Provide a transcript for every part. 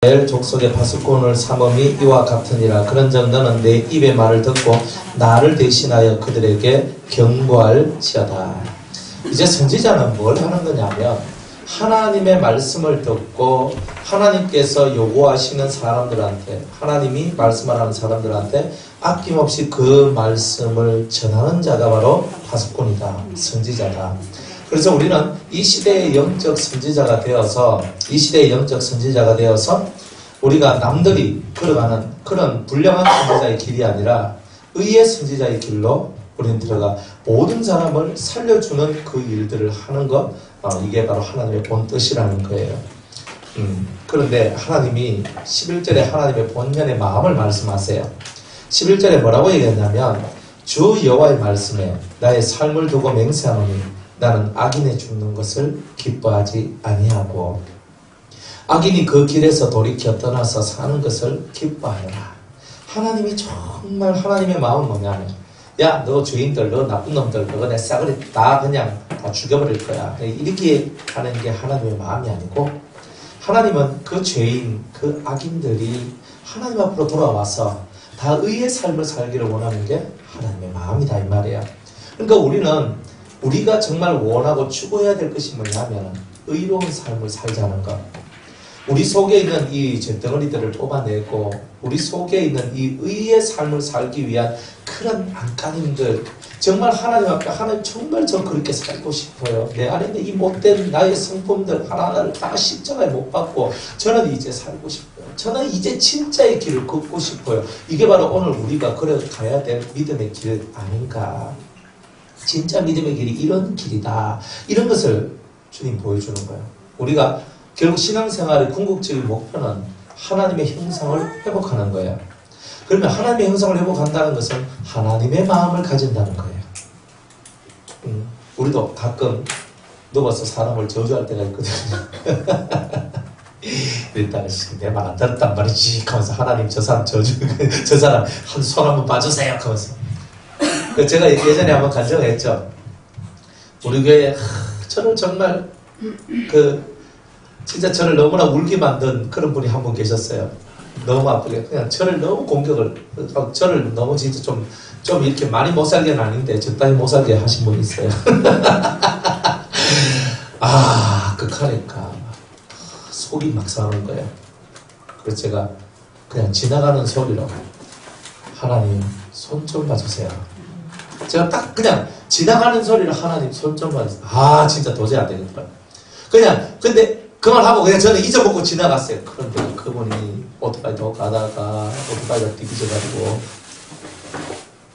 이스라엘 족속의 파수꾼을 삼음이 이와 같으니라. 그런즉 너는 내 입의 말을 듣고 나를 대신하여 그들에게 경고할지어다. 이제 선지자는 뭘 하는 거냐면 하나님의 말씀을 듣고 하나님께서 요구하시는 사람들한테, 하나님이 말씀하는 사람들한테 아낌없이 그 말씀을 전하는 자가 바로 파수꾼이다, 선지자다. 그래서 우리는 이 시대의 영적 선지자가 되어서, 우리가 남들이 걸어가는 그런 불량한 선지자의 길이 아니라 의의 선지자의 길로 우리는 들어가 모든 사람을 살려주는 그 일들을 하는 것, 이게 바로 하나님의 본 뜻이라는 거예요. 그런데 하나님이 11절에 하나님의 본연의 마음을 말씀하세요. 11절에 뭐라고 얘기했냐면 주 여호와의 말씀에 나의 삶을 두고 맹세하노니 나는 악인의 죽는 것을 기뻐하지 아니하고 악인이 그 길에서 돌이켜 떠나서 사는 것을 기뻐하여라. 하나님이 정말 하나님의 마음은 뭐냐면 야, 너 죄인들, 너 나쁜 놈들, 너가 내 싸그리 다 그냥 다 죽여버릴 거야. 이렇게 하는 게 하나님의 마음이 아니고 하나님은 그 죄인, 그 악인들이 하나님 앞으로 돌아와서 다 의의 삶을 살기를 원하는 게 하나님의 마음이다 이 말이에요. 그러니까 우리가 정말 원하고 추구해야 될 것이 뭐냐면 의로운 삶을 살자는 것. 우리 속에 있는 이 잿덩어리들을 뽑아내고 우리 속에 있는 이 의의 삶을 살기 위한 그런 안간힘들, 정말 하나님 앞에 하나님 정말 저 그렇게 살고 싶어요. 내 안에 있는 이 못된 나의 성품들 하나하나를 다 십자가에 못 박고 저는 이제 살고 싶어요. 저는 이제 진짜의 길을 걷고 싶어요. 이게 바로 오늘 우리가 걸어가야 될 믿음의 길 아닌가. 진짜 믿음의 길이 이런 길이다. 이런 것을 주님 보여주는 거예요. 우리가 결국 신앙생활의 궁극적인 목표는 하나님의 형상을 회복하는 거예요. 그러면 하나님의 형상을 회복한다는 것은 하나님의 마음을 가진다는 거예요. 우리도 가끔 누워서 사람을 저주할 때가 있거든요. 이랬다가 내 말 안 들었단 말이지 하면서 하나님 저 사람 저 사람 한 손 한번 봐주세요 하면서. 제가 예전에 한번 간증했죠. 우리 교회에 저를 정말 진짜 저를 너무나 울게 만든 그런 분이 한 분 계셨어요. 너무 아프게 그냥 저를 너무 공격을, 저를 너무 진짜 좀 이렇게 많이 못 살게는 아닌데 적당히 못 살게 하신 분이 있어요. 극하니까 속이 막 상하는 거예요. 그래서 제가 그냥 지나가는 소리로 하나님 손 좀 봐주세요. 제가 딱 그냥 지나가는 소리로 하나님 손 좀 봐주세요. 진짜 도저히 안 되겠더라고요. 근데 그 말 하고 그냥 저는 잊어먹고 지나갔어요. 그런데 그분이 오토바이 타고 가다가 오토바이가 뒤집어가지고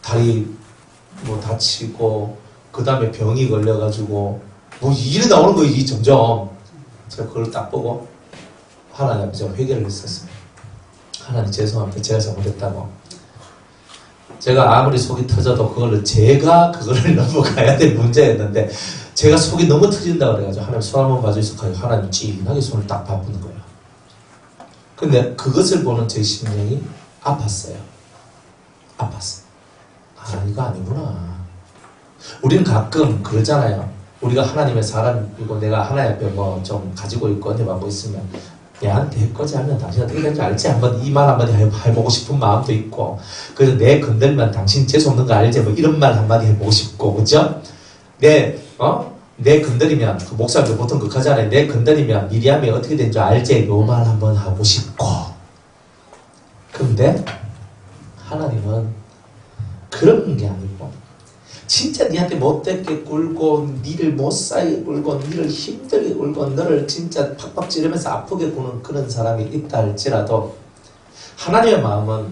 다리 다치고 그 다음에 병이 걸려가지고 일이 나오는 거예요. 점점. 제가 그걸 딱 보고 하나님 앞에 제가 회개를 했었어요. 하나님 죄송합니다. 제가 잘못했다고. 제가 아무리 속이 터져도 제가 그거를 넘어가야 될 문제였는데 제가 속이 너무 터진다고 그래가지고 하나님 손 한번 봐주시고 하나님 진하게 손을 딱 바꾸는 거예요. 근데 그것을 보는 제 심령이 아팠어요. 이거 아니구나. 우리는 가끔 그러잖아요. 우리가 하나님의 사람이고 내가 하나님 앞에 좀 가지고 있고 언제 받고 있으면 얘한테 해코지 하면 당신 어떻게 되는지 알지? 이 말 한마디 해보고 싶은 마음도 있고, 그래서 내 건들면 당신 재수없는 거 알지? 이런 말 한마디 해보고 싶고, 그죠? 내 건드리면, 그 목사님들 보통 그렇게 하잖아요. 내 건드리면 미리암이 어떻게 된 줄 알지? 요 말 한번 하고 싶고. 근데 하나님은 그런 게 아니고, 진짜 니한테 못되게 굴고 니를 못살게 굴고 니를 힘들게 굴고 너를 진짜 팍팍 찌르면서 아프게 구는 그런 사람이 있다 할지라도 하나님의 마음은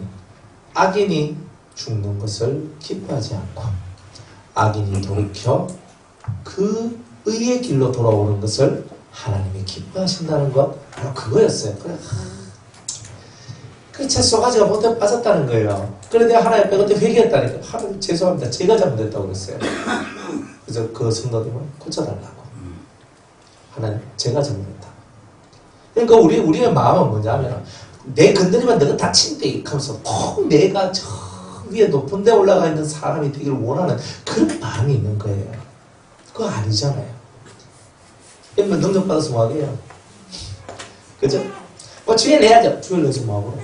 악인이 죽는 것을 기뻐하지 않고 악인이 돌이켜 그 의의 길로 돌아오는 것을 하나님이 기뻐하신다는 것, 바로 그거였어요. 제 쏘가지가 못해 빠졌다는 거예요. 그런데 하나님 앞에 그때 회개했다니까. 하나님 죄송합니다. 제가 잘못했다고 그랬어요. 그래서 그 성도님을 고쳐달라고. 하나님 제가 잘못했다. 그러니까 우리의 마음은 뭐냐면 내 건드리면 너가 다친대 하면서 꼭 내가 저 위에 높은 데 올라가 있는 사람이 되기를 원하는 그런 마음이 있는 거예요. 그거 아니잖아요. 그러면 능력받아서 뭐 하게요? 그죠? 주의 일 해야죠. 주의 일 해서 뭐하고.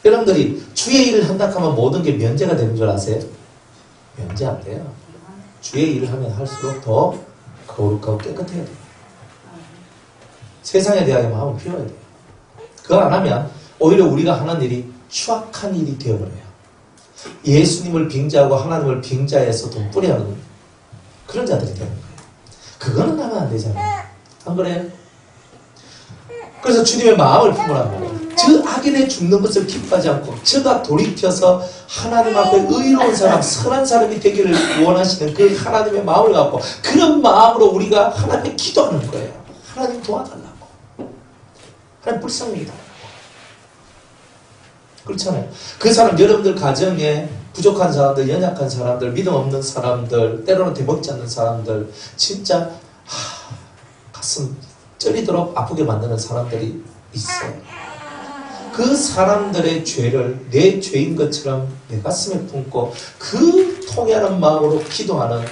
여러분들이 주의 일을 한다 하면 모든 게 면제가 되는 줄 아세요? 면제 안 돼요. 주의 일을 하면 할수록 더 거룩하고 깨끗해야 돼요. 세상에 대하여 마음을 피워야 돼요. 그거 안 하면 오히려 우리가 하는 일이 추악한 일이 되어버려요. 예수님을 빙자하고 하나님을 빙자해서 돈 뿌려하는 그런 자들이 되는 거예요. 그거는 하면 안 되잖아요. 안 그래요? 그래서 주님의 마음을 품으란 말이에요. 저 악인의 죽는 것을 기뻐하지 않고 저가 돌이켜서 하나님 앞에 의로운 사람, 선한 사람이 되기를 원하시는 그 하나님의 마음을 갖고 그런 마음으로 우리가 하나님께 기도하는 거예요. 하나님 도와달라고. 하나님 불쌍히 달라고. 그렇잖아요. 그 사람, 여러분들 가정에 부족한 사람들, 연약한 사람들, 믿음 없는 사람들, 때로는 대먹지 않는 사람들, 진짜 가슴 쩌리도록 아프게 만드는 사람들이 있어요. 그 사람들의 죄를 내 죄인 것처럼 내 가슴에 품고 그 통해하는 마음으로 기도하는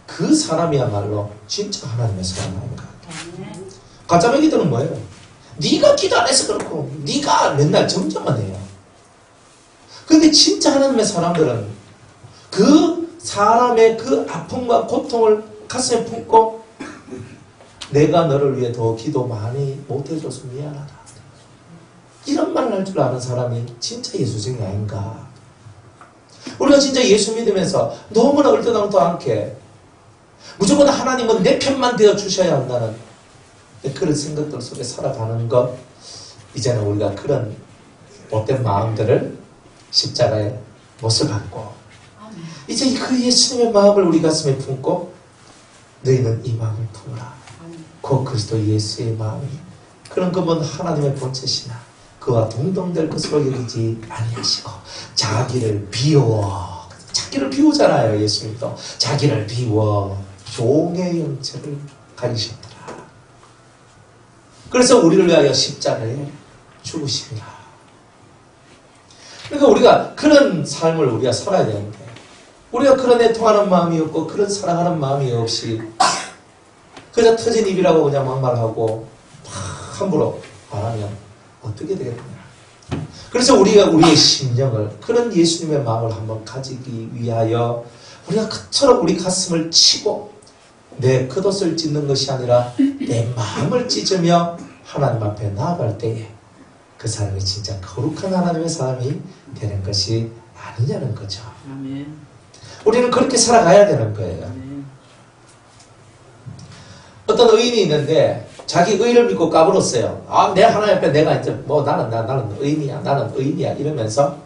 그 사람이야말로 진짜 하나님의 사람 아닌가. 가짜의 기도는 뭐예요? 네가 기도 안 해서 그렇고 네가 맨날 정죄만 해요. 근데 진짜 하나님의 사람들은 그 사람의 그 아픔과 고통을 가슴에 품고 내가 너를 위해 더 기도 많이 못해줘서 미안하다. 이런 말을 할 줄 아는 사람이 진짜 예수쟁이 아닌가. 우리가 진짜 예수 믿으면서 너무나 얼떠당도 않게 무조건 하나님은 내 편만 되어 주셔야 한다는 그런 생각들 속에 살아가는 것, 이제는 우리가 그런 못된 마음들을 십자가에 못을 받고 이제 그 예수님의 마음을 우리 가슴에 품고 너희는 이 마음을 품으라. 그 그리스도 예수의 마음이 그런 그분 하나님의 본체시나 그와 동등될 것으로 여기지 아니하시고 자기를 비워, 자기를 비우잖아요. 예수님도 자기를 비워 종의 형체를 가지셨더라. 그래서 우리를 위하여 십자가에 죽으십니다. 그러니까 우리가 그런 삶을 우리가 살아야 되는데 우리가 그런 애통하는 마음이 없고 그런 사랑하는 마음이 없이 그저 터진 입이라고 그냥 막말하고 함부로 말하면 어떻게 되겠느냐. 그래서 우리가 우리의 심령을 그런 예수님의 마음을 한번 가지기 위하여 우리가 그처럼 우리 가슴을 치고 내 겉옷을 찢는 것이 아니라 내 마음을 찢으며 하나님 앞에 나아갈 때에 그 사람이 진짜 거룩한 하나님의 사람이 되는 것이 아니냐는 거죠. 아멘. 우리는 그렇게 살아가야 되는 거예요. 아멘. 어떤 의인이 있는데 자기 의를 믿고 까불었어요. 내 하나님 앞에 내가 이제 나는 의인이야 이러면서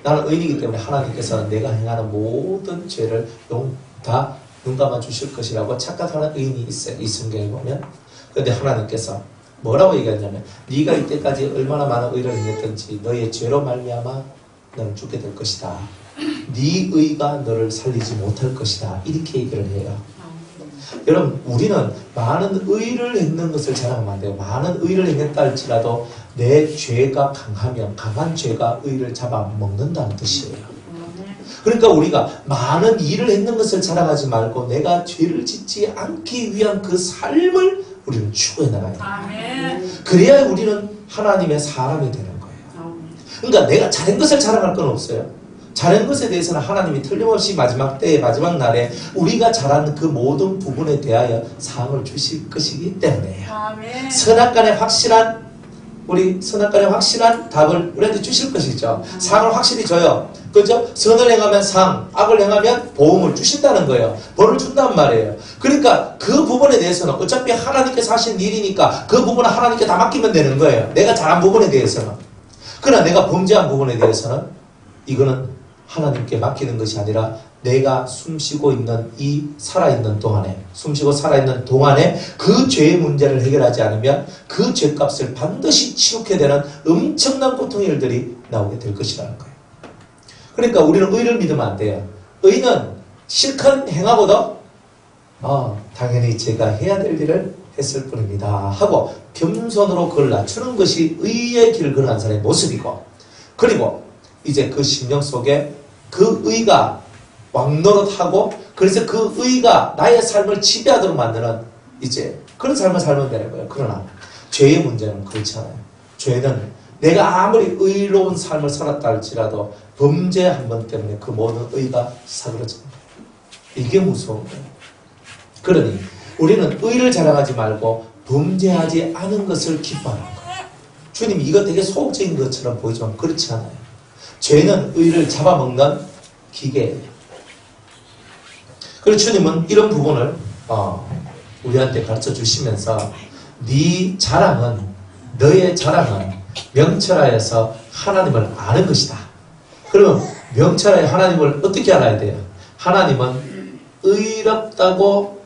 나는 의인이기 때문에 하나님께서는 내가 행하는 모든 죄를 다 눈 감아 주실 것이라고 착각하는 의인이 있어요. 이 성경에 보면. 그런데 하나님께서 뭐라고 얘기하냐면 네가 이때까지 얼마나 많은 의를 행했든지 너의 죄로 말미암아 너는 죽게 될 것이다. 네 의가 너를 살리지 못할 것이다. 이렇게 얘기를 해요. 여러분, 우리는 많은 의를 행는 것을 자랑하면 안 돼요. 많은 의를 행했다 할지라도 내 죄가 강하면 강한 죄가 의를 잡아먹는다는 뜻이에요. 그러니까 우리가 많은 일을 했는 것을 자랑하지 말고 내가 죄를 짓지 않기 위한 그 삶을 우리는 추구해 나가야 돼요. 그래야 우리는 하나님의 사람이 되는 거예요. 그러니까 내가 잘한 것을 자랑할 건 없어요. 잘한 것에 대해서는 하나님이 틀림없이 마지막 때에 마지막 날에 우리가 잘한 그 모든 부분에 대하여 상을 주실 것이기 때문에요. 선악간에 확실한 답을 우리한테 주실 것이죠. 상을 확실히 줘요. 그죠? 선을 행하면 상, 악을 행하면 보응을 주신다는 거예요. 벌을 준단 말이에요. 그러니까 그 부분에 대해서는 어차피 하나님께서 하신 일이니까 그 부분은 하나님께 다 맡기면 되는 거예요. 내가 잘한 부분에 대해서는. 그러나 내가 범죄한 부분에 대해서는 이거는 하나님께 맡기는 것이 아니라 내가 숨쉬고 살아있는 동안에 그 죄의 문제를 해결하지 않으면 그 죄값을 반드시 치르게 되는 엄청난 고통의 일들이 나오게 될 것이라는 거예요. 그러니까 우리는 의를 믿으면 안 돼요. 의는 실컷 행하고도 당연히 제가 해야 될 일을 했을 뿐입니다 하고 겸손으로 그걸 낮추는 것이 의의 길을 걸어간 사람의 모습이고, 그리고 이제 그 심령 속에 그 의가 왕노릇하고 그래서 그 의가 나의 삶을 지배하도록 만드는 이제 그런 삶을 살면 되는 거예요. 그러나 죄의 문제는 그렇지 않아요. 죄는 내가 아무리 의로운 삶을 살았다 할지라도 범죄 한 번 때문에 그 모든 의가 사그러지는 거예요. 이게 무서운 거예요. 그러니 우리는 의를 자랑하지 말고 범죄하지 않은 것을 기뻐하는 거예요. 주님 이거 되게 소극적인 것처럼 보이지만 그렇지 않아요. 죄는 의를 잡아먹는 기계예요. 그래서 주님은 이런 부분을 우리한테 가르쳐 주시면서 너의 자랑은 명철하여서 하나님을 아는 것이다. 그러면 명철하여 하나님을 어떻게 알아야 돼요? 하나님은 의롭다고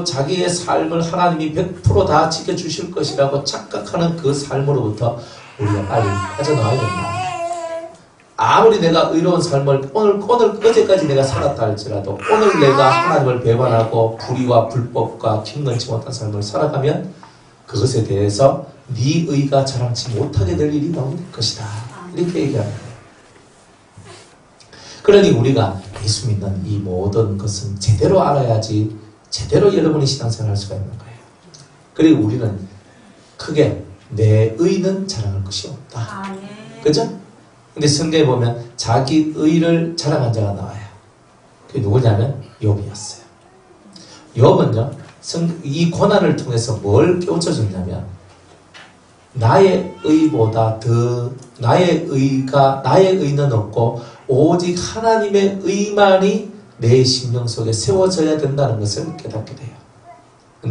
자기의 삶을 하나님이 100% 다 지켜주실 것이라고 착각하는 그 삶으로부터 우리가 빨리 빠져나와야 된다. 아무리 내가 의로운 삶을 어제까지 내가 살았다 할지라도 오늘 내가 하나님을 배반하고 불의와 불법과 김건치 못한 삶을 살아가면 그것에 대해서 네 의가 자랑치 못하게 될 일이 나올 것이다. 이렇게 얘기하는 거예요. 그러니 우리가 예수 믿는 이 모든 것은 제대로 알아야지 제대로 여러분이 신앙생활을 할 수가 있는 거예요. 그리고 우리는 크게 내 의는 자랑할 것이 없다. 그죠? 근데 성경에 보면 자기 의를 자랑한 자가 나와요. 그게 누구냐면 욥이었어요. 욥은요, 이 고난을 통해서 뭘 깨우쳐줬냐면 나의 의는 없고 오직 하나님의 의만이 내 심령 속에 세워져야 된다는 것을 깨닫게 돼요.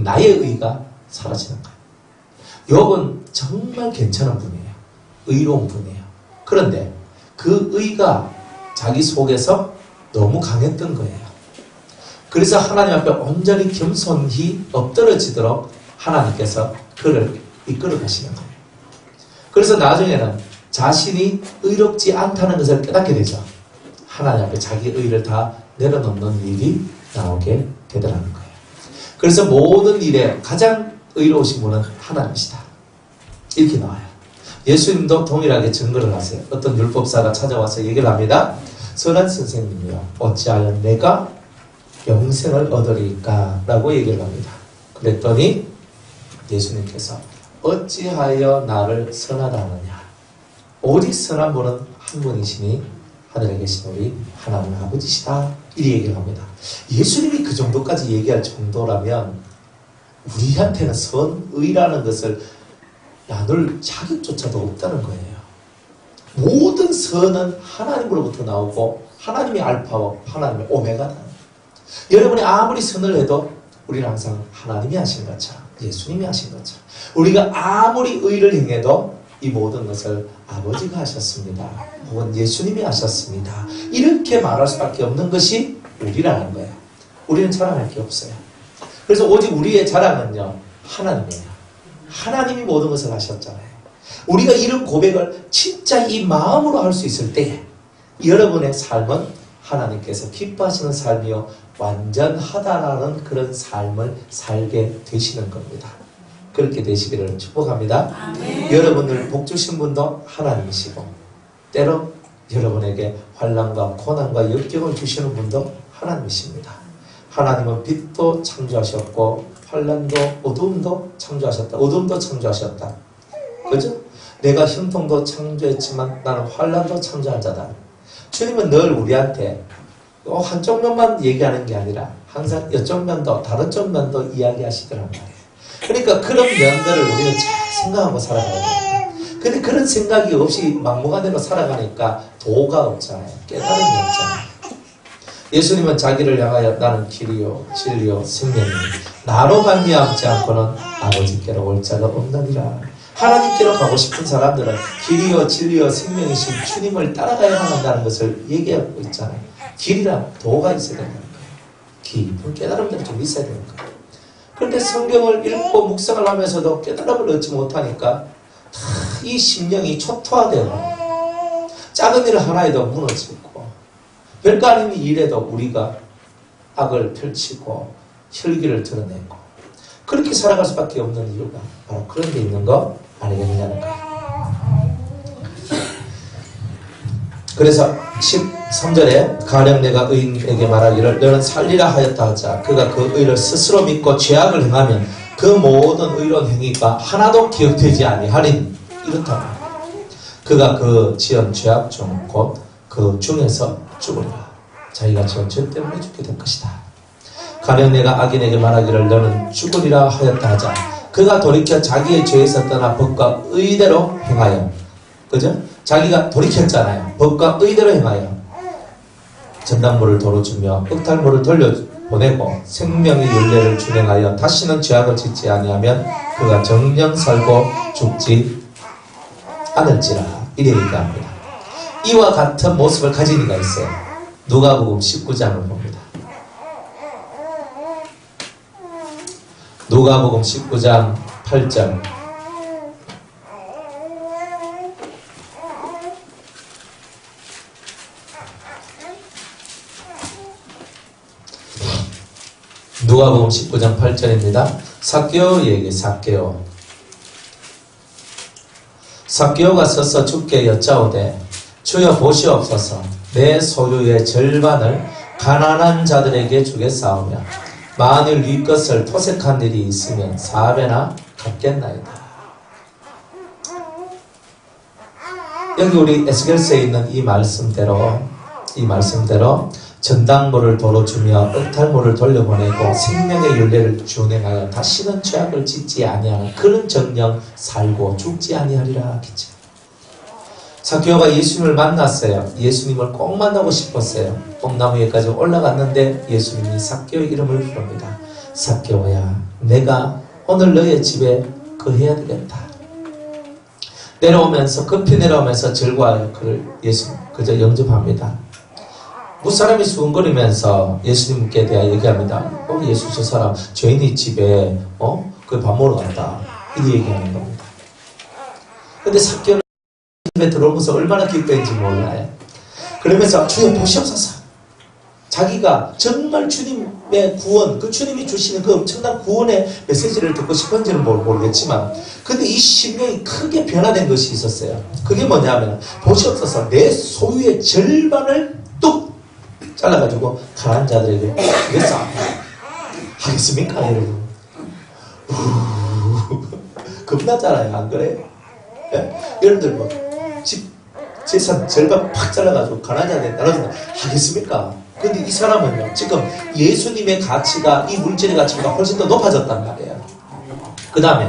나의 의가 사라지는 거예요. 욥은 정말 괜찮은 분이에요. 의로운 분이에요. 그런데 그 의가 자기 속에서 너무 강했던 거예요. 그래서 하나님 앞에 온전히 겸손히 엎드러지도록 하나님께서 그를 이끌어 가시는 거예요. 그래서 나중에는 자신이 의롭지 않다는 것을 깨닫게 되죠. 하나님 앞에 자기 의를 다 내려놓는 일이 나오게 되더라는 거예요. 그래서 모든 일에 가장 의로우신 분은 하나님이시다. 이렇게 나와요. 예수님도 동일하게 증거를 하세요. 어떤 율법사가 찾아와서 얘기를 합니다. 선한 선생님이요, 어찌하여 내가 영생을 얻으리까? 라고 얘기를 합니다. 그랬더니 예수님께서 어찌하여 나를 선하다 하느냐? 오직 선한 분은 한 분이시니 하늘에 계신 우리 하나님 아버지시다. 이 얘기를 합니다. 예수님이 그 정도까지 얘기할 정도라면 우리한테는 선의라는 것을 나눌 자격조차도 없다는 거예요. 모든 선은 하나님으로부터 나오고 하나님이 알파고 하나님이 오메가다. 여러분이 아무리 선을 해도 우리는 항상 하나님이 하신 것처럼 예수님이 하신 것처럼 우리가 아무리 의를 행해도 이 모든 것을 아버지가 하셨습니다. 혹은 예수님이 하셨습니다. 이렇게 말할 수밖에 없는 것이 우리라는 거예요. 우리는 자랑할 게 없어요. 그래서 오직 우리의 자랑은요, 하나님이에요. 하나님이 모든 것을 하셨잖아요. 우리가 이런 고백을 진짜 이 마음으로 할 수 있을 때에 여러분의 삶은 하나님께서 기뻐하시는 삶이요 완전하다라는 그런 삶을 살게 되시는 겁니다. 그렇게 되시기를 축복합니다. 아멘. 여러분을 복 주신 분도 하나님이시고 때로 여러분에게 환난과 고난과 역경을 주시는 분도 하나님이십니다. 하나님은 빛도 창조하셨고 환난도 어두움도 창조하셨다. 어두움도 창조하셨다. 그죠? 내가 형통도 창조했지만 나는 환난도 창조한 자다. 주님은 늘 우리한테 한쪽 면만 얘기하는 게 아니라 항상 이쪽 면도 다른 쪽 면도 이야기하시더란 말이에요. 그러니까 그런 면들을 우리는 잘 생각하고 살아가야 돼요. 근데 그런 생각이 없이 막무가내로 살아가니까 도가 없잖아요. 깨달음이 없잖아요. 예수님은 자기를 향하여 나는 길이요 진리요 생명이요 나로 말미암지 않고는 아버지께로 올 자가 없느니라. 하나님께로 가고 싶은 사람들은 길이요 진리요 생명이신 주님을 따라가야 한다는 것을 얘기하고 있잖아요. 길이랑 도가 있어야 되는 거예요. 깊은 깨달음들이 좀 있어야 되는 거예요. 그런데 성경을 읽고 묵상을 하면서도 깨달음을 얻지 못하니까 이 심령이 초토화되고 작은 일 하나에도 무너지고 별거 아닌 일에도 우리가 악을 펼치고 혈기를 드러내고 그렇게 살아갈 수밖에 없는 이유가 바로 그런 게 있는 거 아니겠느냐는 거예요. 그래서 13절에 가령 내가 의인에게 말하기를 너는 살리라 하였다 하자 그가 그 의를 스스로 믿고 죄악을 행하면 그 모든 의로운 행위가 하나도 기억되지 아니하리니 이렇다. 그가 그 지은 죄악 중 곧 그 중에서 죽으리라. 자기가 지은 죄 때문에 죽게 될 것이다. 가령 내가 악인에게 말하기를 너는 죽으리라 하였다 하자. 그가 돌이켜 자기의 죄에서 떠나 법과 의대로 행하여, 그죠? 자기가 돌이켰잖아요. 법과 의대로 행하여 전당물을 도로 주며 흑탈물을 돌려보내고 생명의 윤례를 준행하여 다시는 죄악을 짓지 아니하면 그가 정령 살고 죽지 않을지라. 이래 얘기합니다. 이와 같은 모습을 가진 이가 있어요. 누가복음 19장을 봅니다. 누가복음 19장 8절. 누가복음 19장 8절입니다. 삭개오에게 삭개오가 서서 주께 여짜오되 주여 보시옵소서 내 소유의 절반을 가난한 자들에게 주겠사오며 만일 네 것을 토색한 일이 있으면 4배나 갚겠나이다. 여기 우리 에스겔서에 있는 이 말씀대로 전당물을 도로 주며 흑탈물을 돌려보내고 생명의 윤례를 준행하여 다시는 죄악을 짓지 아니하는 그런 정령 살고 죽지 아니하리라 하겠죠. 삭개오가 예수님을 만났어요. 예수님을 꼭 만나고 싶었어요. 뽕나무에까지 올라갔는데 예수님이 삭개오의 이름을 부릅니다. 삭개오야, 내가 오늘 너의 집에 거해야 되겠다. 급히 내려오면서 절과하여 그를 그저 영접합니다. 무사람이 수근거리면서 예수님께 대하여 얘기합니다. 예수 저 사람 죄인이 집에 그 밥 먹으러 갔다. 이렇게 얘기하는 겁니다. 근데 삭개오는 집에 들어오면서 얼마나 기뻐했는지 몰라요. 그러면서 주여 보시옵소서. 자기가 정말 주님의 구원, 그 주님이 주시는 그 엄청난 구원의 메시지를 듣고 싶은지는 모르겠지만, 근데 이 심령이 크게 변화된 것이 있었어요. 그게 뭐냐면, 보시옵소서 내 소유의 절반을 뚝 잘라가지고 가난한 자들에게 주겠어. 하겠습니까, 여러분? 겁나잖아요, 안 그래요? 예? 여러분들 뭐 재산 절반 팍 잘라가지고 가난한 자들에게 나눠준다. 하겠습니까? 근데 이 사람은요, 지금 예수님의 가치가, 이 물질의 가치가 훨씬 더 높아졌단 말이에요. 그 다음에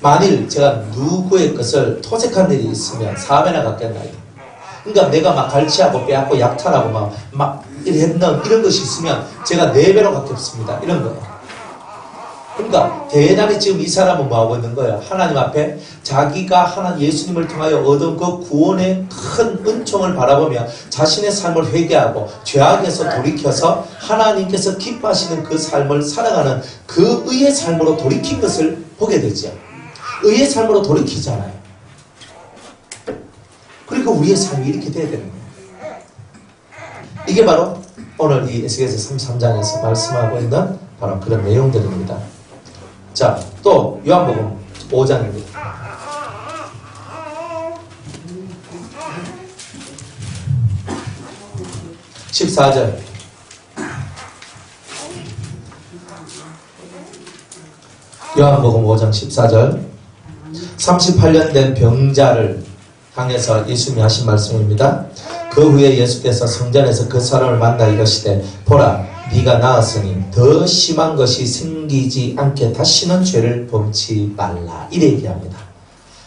만일 제가 누구의 것을 토색한 일이 있으면 4배나 갚겠나이다. 그러니까 내가 막 갈취하고 빼앗고 약탈하고 막 이런 것이 있으면 제가 4배로 갚겠습니다. 이런 거예요. 그러니까 대단히 지금 이 사람은 뭐 하고 있는 거예요? 하나님 앞에 자기가 예수님을 통하여 얻은 그 구원의 큰 은총을 바라보며 자신의 삶을 회개하고 죄악에서 돌이켜서 하나님께서 기뻐하시는 그 삶을 살아가는 그 의의 삶으로 돌이킨 것을 보게 되죠. 의의 삶으로 돌이키잖아요. 그리고 우리의 삶이 이렇게 돼야 되는 거예요. 이게 바로 오늘 이 에스겔서 33장에서 말씀하고 있는 바로 그런 내용들입니다. 자, 또 요한복음 5장입니다. (14절) 요한복음 5장 14절 38년 된 병자를 향해서 예수님이 하신 말씀입니다. 그 후에 예수께서 성전에서 그 사람을 만나 이르시되 보라 네가 나았으니 더 심한 것이 생기지 않게 다시는 죄를 범치 말라. 이래 얘기합니다.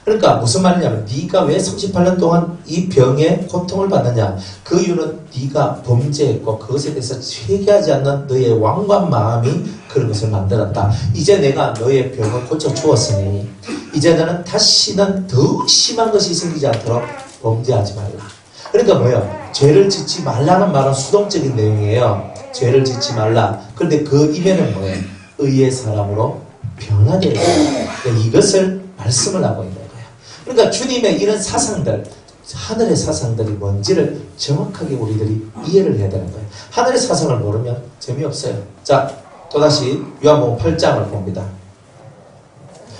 그러니까 무슨 말이냐면 네가 왜 38년 동안 이 병에 고통을 받느냐. 그 이유는 네가 범죄했고 그것에 대해서 회개하지 않는 너의 완고한 마음이 그런 것을 만들었다. 이제 내가 너의 병을 고쳐주었으니 이제 너는 다시는 더 심한 것이 생기지 않도록 범죄하지 말라. 그러니까 뭐예요? 죄를 짓지 말라는 말은 수동적인 내용이에요. 죄를 짓지 말라. 그런데 그 이면은 뭐예요? 의의 사람으로 변화되는 거예요. 이것을 말씀을 하고 있는 거예요. 그러니까 주님의 이런 사상들, 하늘의 사상들이 뭔지를 정확하게 우리들이 이해를 해야 되는 거예요. 하늘의 사상을 모르면 재미없어요. 자, 또다시 요한복음 8장을 봅니다.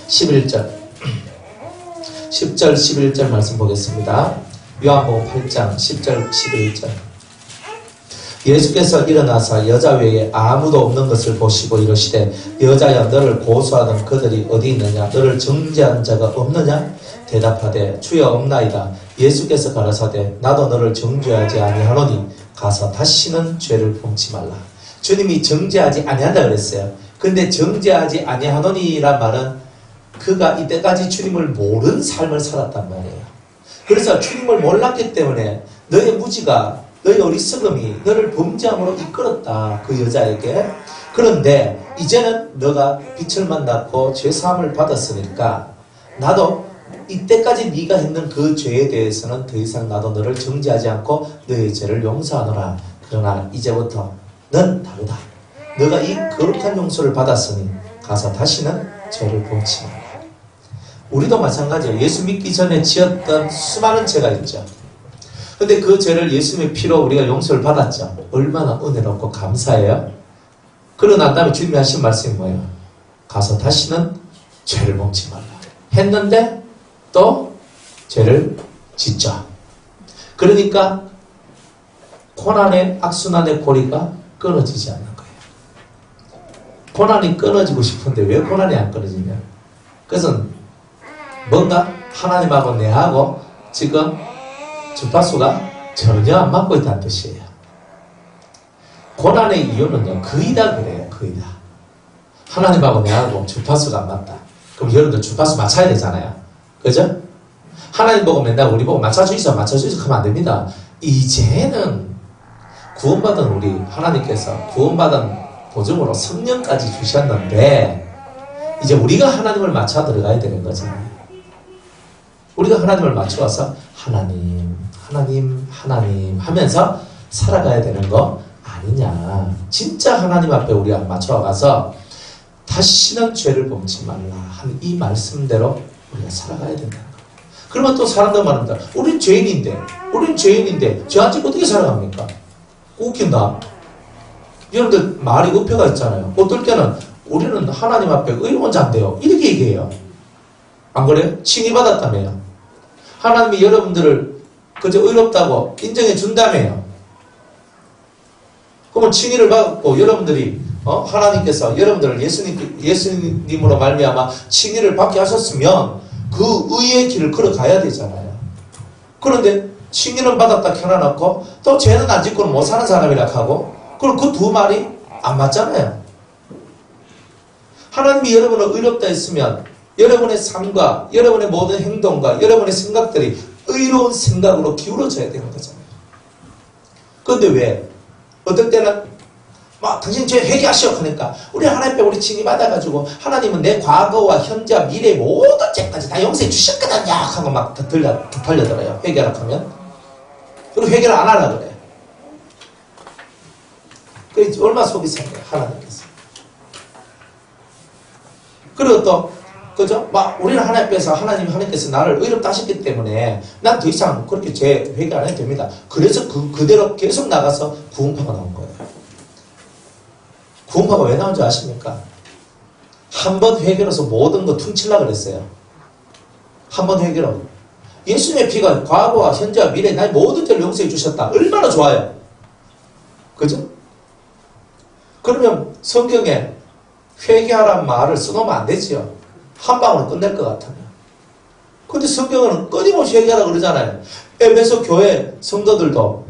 11절 10절 11절 말씀 보겠습니다. 요한복음 8장 10절 11절 예수께서 일어나사 여자 외에 아무도 없는 것을 보시고 이르시되 여자야 너를 고소하던 그들이 어디 있느냐 너를 정죄한 자가 없느냐 대답하되 주여 없나이다. 예수께서 가라사대 나도 너를 정죄하지 아니하노니 가서 다시는 죄를 범치 말라. 주님이 정죄하지 아니한다 그랬어요. 근데 정죄하지 아니하노니란 말은 그가 이때까지 주님을 모르는 삶을 살았단 말이에요. 그래서 주님을 몰랐기 때문에 너의 무지가 너의 어리석음이 너를 범죄함으로 이끌었다. 그 여자에게. 그런데 이제는 너가 빛을 만났고 죄사함을 받았으니까 나도 이때까지 네가 했는 그 죄에 대해서는 더 이상 나도 너를 정죄하지 않고 너의 죄를 용서하노라. 그러나 이제부터 넌 다르다. 너가 이 거룩한 용서를 받았으니 가서 다시는 죄를 범치 마라. 우리도 마찬가지예요. 예수 믿기 전에 지었던 수많은 죄가 있죠. 근데 그 죄를 예수님의 피로 우리가 용서를 받았죠. 얼마나 은혜롭고 감사해요. 그러고 난 다음에 주님이 하신 말씀이 뭐예요? 가서 다시는 죄를 범치 말라. 했는데 또 죄를 짓죠. 그러니까 고난의 악순환의 고리가 끊어지지 않는 거예요. 고난이 끊어지고 싶은데 왜 고난이 안 끊어지냐? 그것은 뭔가 하나님하고 내하고 지금 주파수가 전혀 안 맞고 있다는 뜻이에요. 고난의 이유는요, 거의 다 그래요, 거의 다. 하나님하고 내하고 주파수가 안 맞다. 그럼 여러분들 주파수 맞춰야 되잖아요. 그죠? 하나님 보고 맨날 우리 보고 맞춰주이소 하면 안 됩니다. 이제는 구원받은 우리, 하나님께서 구원받은 보증으로 성령까지 주셨는데, 이제 우리가 하나님을 맞춰 들어가야 되는 거잖아요. 우리가 하나님을 맞춰와서 하나님 하면서 살아가야 되는 거 아니냐. 진짜 하나님 앞에 우리가 맞춰와가서 다시는 죄를 범치 말라 하는 이 말씀대로 우리가 살아가야 된다는 거예요. 그러면 또 사람들 말합니다. 우린 죄인인데 죄 안 짓고 어떻게 살아갑니까? 웃긴다. 여러분들 말이 우표가 있잖아요. 어떨 때는 우리는 하나님 앞에 의로운 자인데요, 이렇게 얘기해요. 안 그래요? 칭의받았다며요. 하나님이 여러분들을 그저 의롭다고 인정해 준다며요. 그러면 칭의를 받고 여러분들이 하나님께서 여러분들을 예수님으로 말미암아 칭의를 받게 하셨으면 그 의의 길을 걸어가야 되잖아요. 그런데 칭의는 받았다 켜놔놓고 또 죄는 안 짓고는 못 사는 사람이라 하고, 그럼 그 두 말이 안 맞잖아요. 하나님이 여러분을 의롭다 했으면 여러분의 삶과 여러분의 모든 행동과 여러분의 생각들이 의로운 생각으로 기울어져야 되는 거잖아요. 그런데 왜? 어떨 때는 당신 죄 회개하시오 하니까 우리 하나님 앞에 우리 칭의 받아가지고 하나님은 내 과거와 현재와 미래 모든 죄까지 다 용서해 주셨거든요 하고 막 되팔려들어요. 회개하라 하면. 그리고 회개를 안 하려고 그래. 그래서 얼마나 속이 상해요, 하나님께서. 그리고 또 그죠? 우리는 하나님 앞에서 하나님께서 나를 의롭다 하셨기 때문에 난 더 이상 그렇게 죄 회개 안 해도 됩니다. 그래서 그대로 계속 나가서 구원파가 나온 거예요. 구원파가 왜 나온 줄 아십니까? 한 번 회개로서 모든 거 퉁치려고 그랬어요. 한 번 회개로. 예수님의 피가 과거와 현재와 미래 나의 모든 죄를 용서해 주셨다. 얼마나 좋아요. 그죠? 그러면 성경에 회개하라는 말을 써놓으면 안 되지요. 한 방으로 끝낼 것 같으면. 근데 성경은 끊임없이 회개하라고 그러잖아요. 에베소 교회 성도들도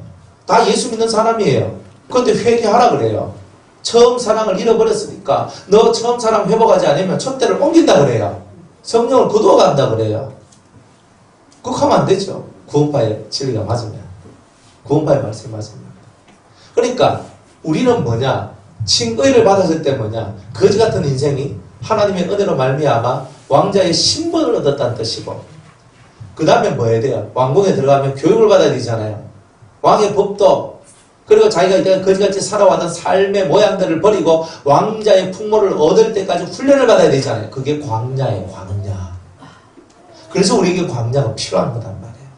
다 예수 믿는 사람이에요. 그런데 회개하라 그래요. 처음 사랑을 잃어버렸으니까 너 처음 사랑 회복하지 않으면 촛대를 옮긴다 그래요. 성령을 거두어간다 그래요. 그거 하면 안 되죠. 구원파의 진리가 맞으면. 구원파의 말씀이 맞으면. 그러니까 우리는 뭐냐? 칭의를 받았을 때 뭐냐? 거지 같은 인생이 하나님의 은혜로 말미암아 왕자의 신분을 얻었다는 뜻이고, 그 다음에 뭐 해야 돼요? 왕궁에 들어가면 교육을 받아야 되잖아요. 왕의 법도, 그리고 자기가 이제 거지같이 살아왔던 삶의 모양들을 버리고 왕자의 풍모를 얻을 때까지 훈련을 받아야 되잖아요. 그게 광야예요, 광야. 그래서 우리에게 광야가 필요한 거단 말이에요.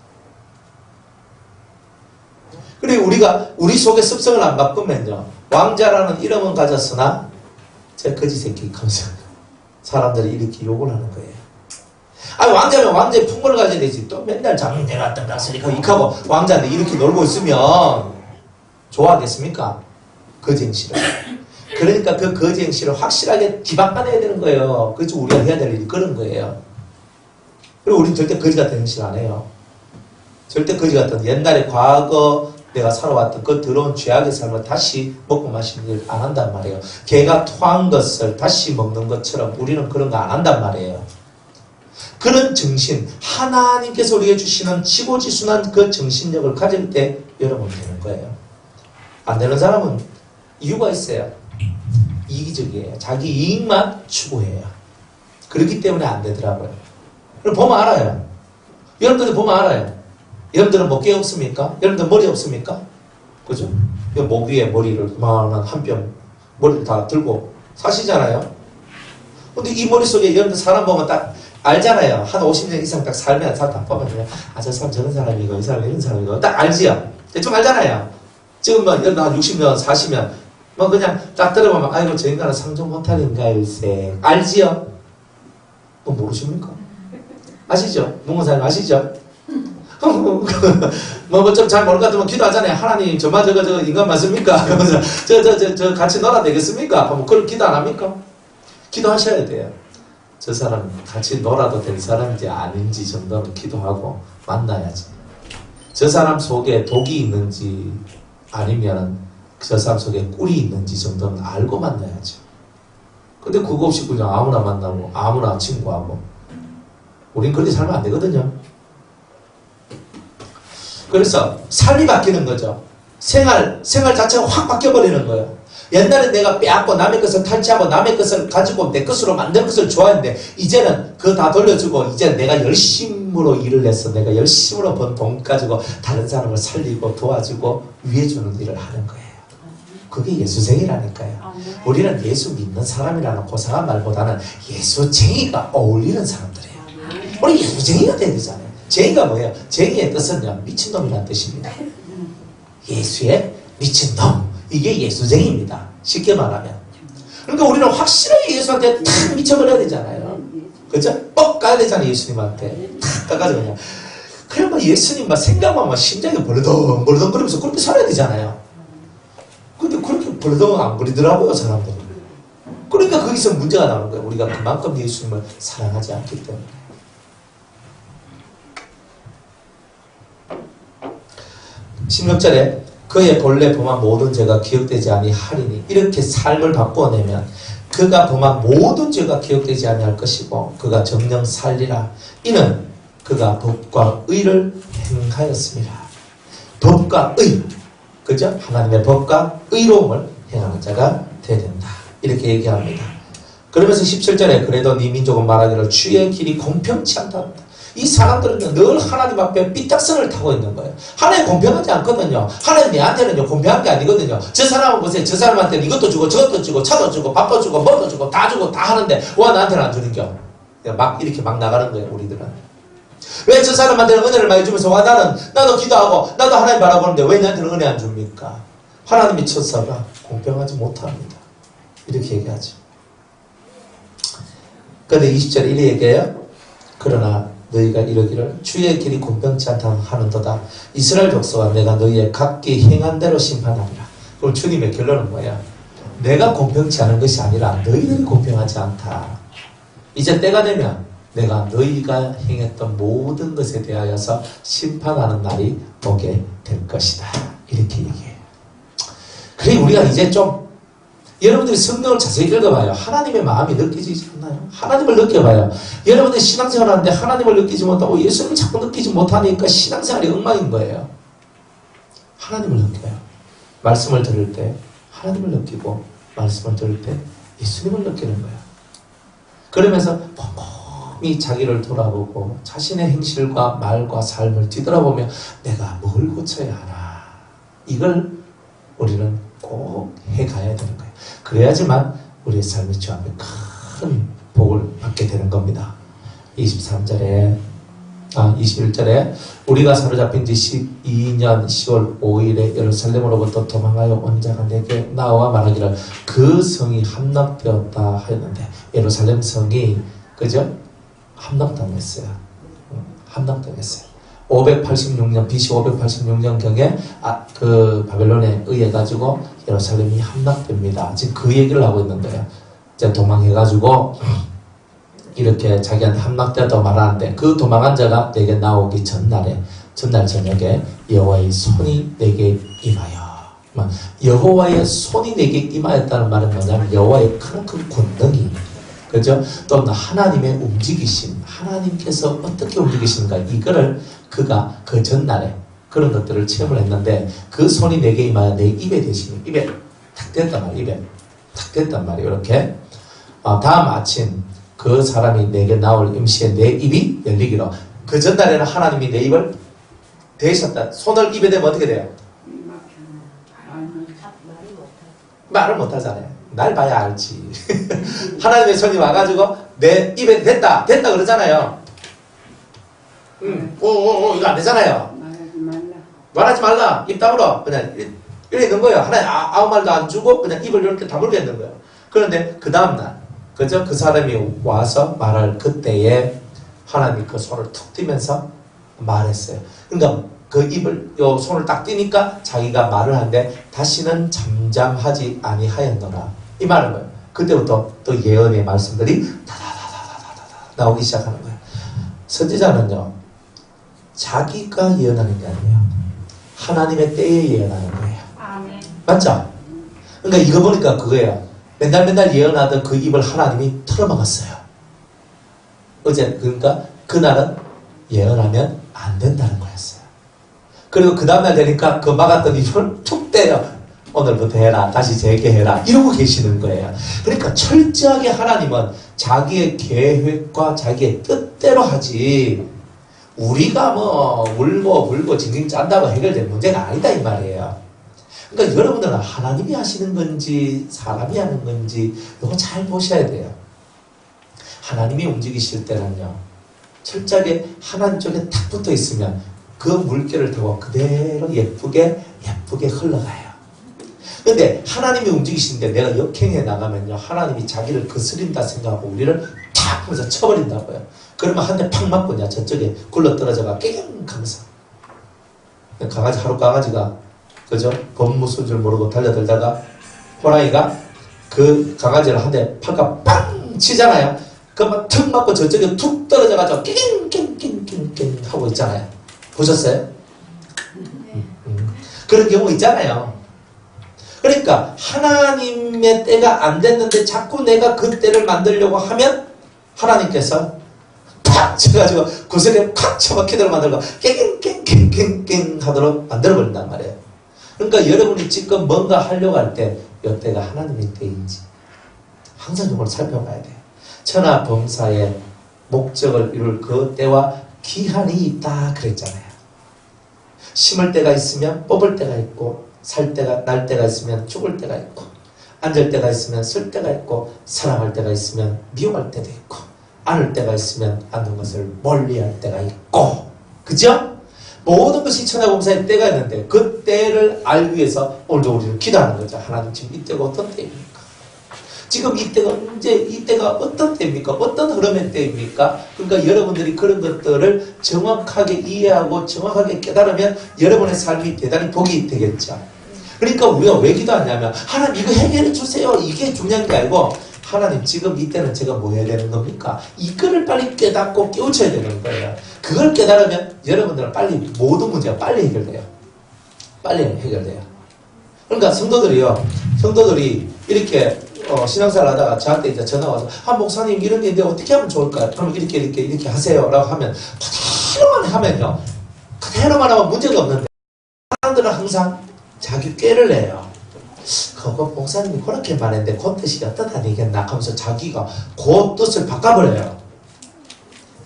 그리고 우리가 우리 속의 습성을 안 바꾸면요, 왕자라는 이름은 가졌으나 제 거지 새끼 하면서 사람들이 이렇게 욕을 하는 거예요. 왕자면 왕자의 풍모를 가져야 되지. 또 맨날 장인대 같은 나스리가 이하고 왕자한테 이렇게 놀고 있으면 좋아하겠습니까? 거쟁시를. 그러니까 그 거쟁시를 확실하게 뒤바꿔내야 되는 거예요. 그래서 우리가 해야 될 일이 그런 거예요. 그리고 우리는 절대 거지 같은 행실 안 해요. 절대 거지 같은 옛날에 과거 내가 살아왔던 그 더러운 죄악의 삶을 다시 먹고 마시는 일 안 한단 말이에요. 개가 토한 것을 다시 먹는 것처럼 우리는 그런 거 안 한단 말이에요. 그런 정신, 하나님께서 우리에게 주시는 지고지순한 그 정신력을 가질 때 여러분 되는 거예요. 안 되는 사람은 이유가 있어요. 이기적이에요. 자기 이익만 추구해요. 그렇기 때문에 안 되더라고요. 보면 알아요. 여러분들 보면 알아요. 여러분들은 뭐 깨 없습니까? 여러분들 머리 없습니까? 그죠? 목 위에 머리를 그만한 한 뼘 머리를 다 들고 사시잖아요. 근데 이 머릿속에 여러분들 사람 보면 딱 알잖아요. 한 50년 이상 딱 살면 사람 딱 보면 아, 저 사람 저런 사람이고 이 사람 이런 사람이고 딱 알지요? 대충 알잖아요. 지금 뭐 여러분 한 60년 사시면 뭐 그냥 딱 들어보면 아이고 저 인간은 상종 못할 인간일세 알지요? 뭐 모르십니까? 아시죠? 문고사님 아시죠? 뭐 좀 잘 모를 것 같으면 기도하잖아요. 하나님 저만 저거 인간 맞습니까? 저 같이 놀아 되겠습니까? 뭐 그걸 기도 안 합니까? 기도하셔야 돼요. 저 사람 같이 놀아도 될 사람인지 아닌지 정도는 기도하고 만나야지. 저 사람 속에 독이 있는지 아니면 저 사람 속에 꿀이 있는지 정도는 알고 만나야죠. 근데 그거 없이 그냥 아무나 만나고 아무나 친구하고 우린 그렇게 살면 안 되거든요. 그래서 삶이 바뀌는 거죠. 생활 자체가 확 바뀌어버리는 거예요. 옛날에 내가 빼앗고 남의 것을 탈취하고 남의 것을 가지고 내 것으로 만든 것을 좋아했는데 이제는 그거 다 돌려주고 이제 내가 열심으로 일을 해서 내가 열심으로 번 돈 가지고 다른 사람을 살리고 도와주고 위해주는 일을 하는 거예요. 그게 예수쟁이라니까요. 우리는 예수 믿는 사람이라는 고상한 말보다는 예수쟁이가 어울리는 사람들이에요. 우리 예수쟁이가 돼야 되잖아요. 쟁이가 뭐예요? 쟁이의 뜻은요, 미친놈이라는 뜻입니다. 예수의 미친놈. 이게 예수쟁이입니다. 쉽게 말하면. 그러니까 우리는 확실하게 예수한테 탁 미쳐버려야 되잖아요. 그죠? 뻑 가야 되잖아요. 예수님한테. 탁 가가지고 그냥. 그러면 예수님 막 생각만 막 심장이 벌렁 그러면서 그렇게 살아야 되잖아요. 근데 그렇게 벌렁 안 거리더라고요, 사람들은. 그러니까 거기서 문제가 나오는 거예요. 우리가 그만큼 예수님을 사랑하지 않기 때문에. 16절에 그의 본래 범한 모든 죄가 기억되지 아니하리니 이렇게 삶을 바꾸어내면 그가 범한 모든 죄가 기억되지 아니할 것이고 그가 정령 살리라. 이는 그가 법과 의를 행하였습니다. 법과 의, 그죠? 하나님의 법과 의로움을 행하는 자가 되어야 된다. 이렇게 얘기합니다. 그러면서 17절에 그래도 네 민족은 말하기를 주의 길이 공평치 않다. 이 사람들은 늘 하나님 앞에 삐딱선을 타고 있는 거예요. 하나님 공평하지 않거든요. 하나님 내한테는요 공평한 게 아니거든요. 저 사람은 보세요. 저 사람한테는 이것도 주고 저것도 주고 차도 주고 밥도 주고 뭐도 주고 다 하는데 와 나한테는 안 주는겨. 막 이렇게 막 나가는 거예요. 우리들은. 왜 저 사람한테는 은혜를 많이 주면서 와 나도 기도하고 나도 하나님 바라보는데 왜 나한테는 은혜 안 줍니까? 하나님이 천사가 공평하지 못합니다. 이렇게 얘기하죠. 그런데 20절에 이렇게 얘기해요. 그러나 너희가 이러기를 주의 길이 공평치 않다 하는도다. 이스라엘 족속아 내가 너희의 각기 행한 대로 심판하리라. 그럼 주님의 결론은 뭐야? 내가 공평치 않은 것이 아니라 너희들이 공평하지 않다. 이제 때가 되면 내가 너희가 행했던 모든 것에 대하여서 심판하는 날이 오게 될 것이다. 이렇게 얘기해요. 그래 우리가 이제 좀 여러분들이 성경을 자세히 읽어봐요. 하나님의 마음이 느껴지지 않나요? 하나님을 느껴봐요. 여러분들이 신앙생활 하는데 하나님을 느끼지 못하고 예수님을 자꾸 느끼지 못하니까 신앙생활이 엉망인 거예요. 하나님을 느껴요. 말씀을 들을 때 하나님을 느끼고 말씀을 들을 때 예수님을 느끼는 거예요. 그러면서 곰곰이 자기를 돌아보고 자신의 행실과 말과 삶을 뒤돌아보며 내가 뭘 고쳐야 하나. 이걸 우리는 꼭 해가야 되는 거예요. 그래야지만 우리의 삶이 주 앞에 큰 복을 받게 되는 겁니다. 21절에 우리가 사로잡힌 지 12년 10월 5일에 예루살렘으로부터 도망하여 온 자가 내게 나와 말하기를 그 성이 함락되었다 하였는데 예루살렘 성이 그죠? 함락당했어요. 함락당했어요. 586년, BC 586년경에 그 바벨론에 의해 가지고 예루살렘이 함락됩니다. 지금 그 얘기를 하고 있는 거예요. 이제 도망해가지고 이렇게 자기한테 함락되었다고 말하는데 그 도망한 자가 내게 나오기 전날 저녁에 여호와의 손이 내게 임하여. 여호와의 손이 내게 임하였다는 말은 뭐냐면 여호와의 큰 권능이, 그죠? 또 하나님의 움직이심, 하나님께서 어떻게 움직이시는가, 이거를 그가 그 전날에 그런 것들을 체험을 했는데 그 손이 내게 임하여 내 입에 대시니, 입에 탁 됐단 말이에요. 입에 탁 됐단 말이에요. 이렇게 다음 아침 그 사람이 내게 나올 임시에 내 입이 열리기로. 그 전날에는 하나님이 내 입을 대셨다. 손을 입에 대면 어떻게 돼요? 말을 못하잖아요. 날 봐야 알지. 하나님의 손이 와가지고 내 입에 됐다 그러잖아요. 이거 안 되잖아요. 말하지 말라. 입 다물어. 그냥 이래 있는 거예요. 하나님 아무 말도 안 주고 그냥 입을 이렇게 다물게 있는 거예요. 그런데 그 다음날, 그죠? 그 사람이 와서 말할 그때에 하나님이 그 손을 툭 띄면서 말했어요. 그러니까 그 입을, 요 손을 딱 띄니까 자기가 말을 하는데 다시는 잠잠하지 아니하였노라. 이 말은 뭐예요? 그때부터 또 예언의 말씀들이 다다다다다다다 나오기 시작하는 거예요. 선지자는요, 자기가 예언하는 게 아니에요. 하나님의 때에 예언하는 거예요. 아멘. 맞죠? 그러니까 이거 보니까 그거예요. 맨날 예언하던 그 입을 하나님이 털어막았어요. 어제, 그러니까 그날은 예언하면 안 된다는 거였어요. 그리고 그 다음날 되니까 그 막았던 입을 툭 때려. 오늘부터 해라. 다시 재개해라. 이러고 계시는 거예요. 그러니까 철저하게 하나님은 자기의 계획과 자기의 뜻대로 하지, 우리가 뭐 울고 불고 징징 짠다고 해결될 문제가 아니다 이 말이에요. 그러니까 여러분들은 하나님이 하시는 건지 사람이 하는 건지 이거 잘 보셔야 돼요. 하나님이 움직이실 때는요, 철저하게 하나님 쪽에 탁 붙어 있으면 그 물결을 타고 그대로 예쁘게 흘러가요. 근데 하나님이 움직이시는데 내가 역행해 나가면요, 하나님이 자기를 거스린다 생각하고 우리를 탁 하면서 쳐버린다고요. 그러면 한 대 팍 맞고 저쪽에 굴러떨어져가 깨갱 하면서, 하루 강아지가, 그죠? 법 무슨 줄 모르고 달려들다가 호랑이가 그 강아지를 한 대 팔까 빵 치잖아요. 그러면 툭 맞고 저쪽에 툭 떨어져가지고 깨갱 하고 있잖아요. 보셨어요? 그런 경우 있잖아요. 그러니까 하나님의 때가 안 됐는데 자꾸 내가 그 때를 만들려고 하면 하나님께서 팍 쳐가지고 구석에 팍 쳐박히도록 만들고 깽깽깽깽깽 하도록 만들어버린단 말이에요. 그러니까 여러분이 지금 뭔가 하려고 할 때 이때가 하나님의 때인지 항상 이걸 살펴봐야 돼요. 천하범사의 목적을 이룰 그 때와 기한이 있다 그랬잖아요. 심을 때가 있으면 뽑을 때가 있고, 날 때가 있으면 죽을 때가 있고, 앉을 때가 있으면 쓸 때가 있고, 사랑할 때가 있으면 미워할 때도 있고, 안을 때가 있으면 안는 것을 멀리할 때가 있고, 그죠? 모든 것이 천하범사의 때가 있는데 그 때를 알기 위해서 오늘도 우리는 기도하는 거죠. 하나님, 지금 이 때가 어떤 때입니까? 지금 이때가 언제, 이때가 어떤 때입니까? 어떤 흐름의 때입니까? 그러니까 여러분들이 그런 것들을 정확하게 이해하고 정확하게 깨달으면 여러분의 삶이 대단히 복이 되겠죠. 그러니까 우리가 왜 기도하냐면, 하나님 이거 해결해 주세요. 이게 중요한 게 아니고, 하나님 지금 이때는 제가 뭐 해야 되는 겁니까? 이거를 빨리 깨닫고 깨우쳐야 되는 거예요. 그걸 깨달으면 여러분들은 빨리 모든 문제가 빨리 해결돼요. 빨리 해결돼요. 그러니까 성도들이 이렇게 신앙생활 하다가 저한테 이제 전화 와서, 목사님 이런 일인데 어떻게 하면 좋을까요? 그러면 이렇게 하세요 라고 하면, 그대로만 하면요, 그대로만 하면 문제가 없는데, 사람들은 항상 자기 꾀를 내요. 그거 목사님이 그렇게 말했는데 그 뜻이 어떠다 얘기했나 하면서 자기가 그 뜻을 바꿔버려요.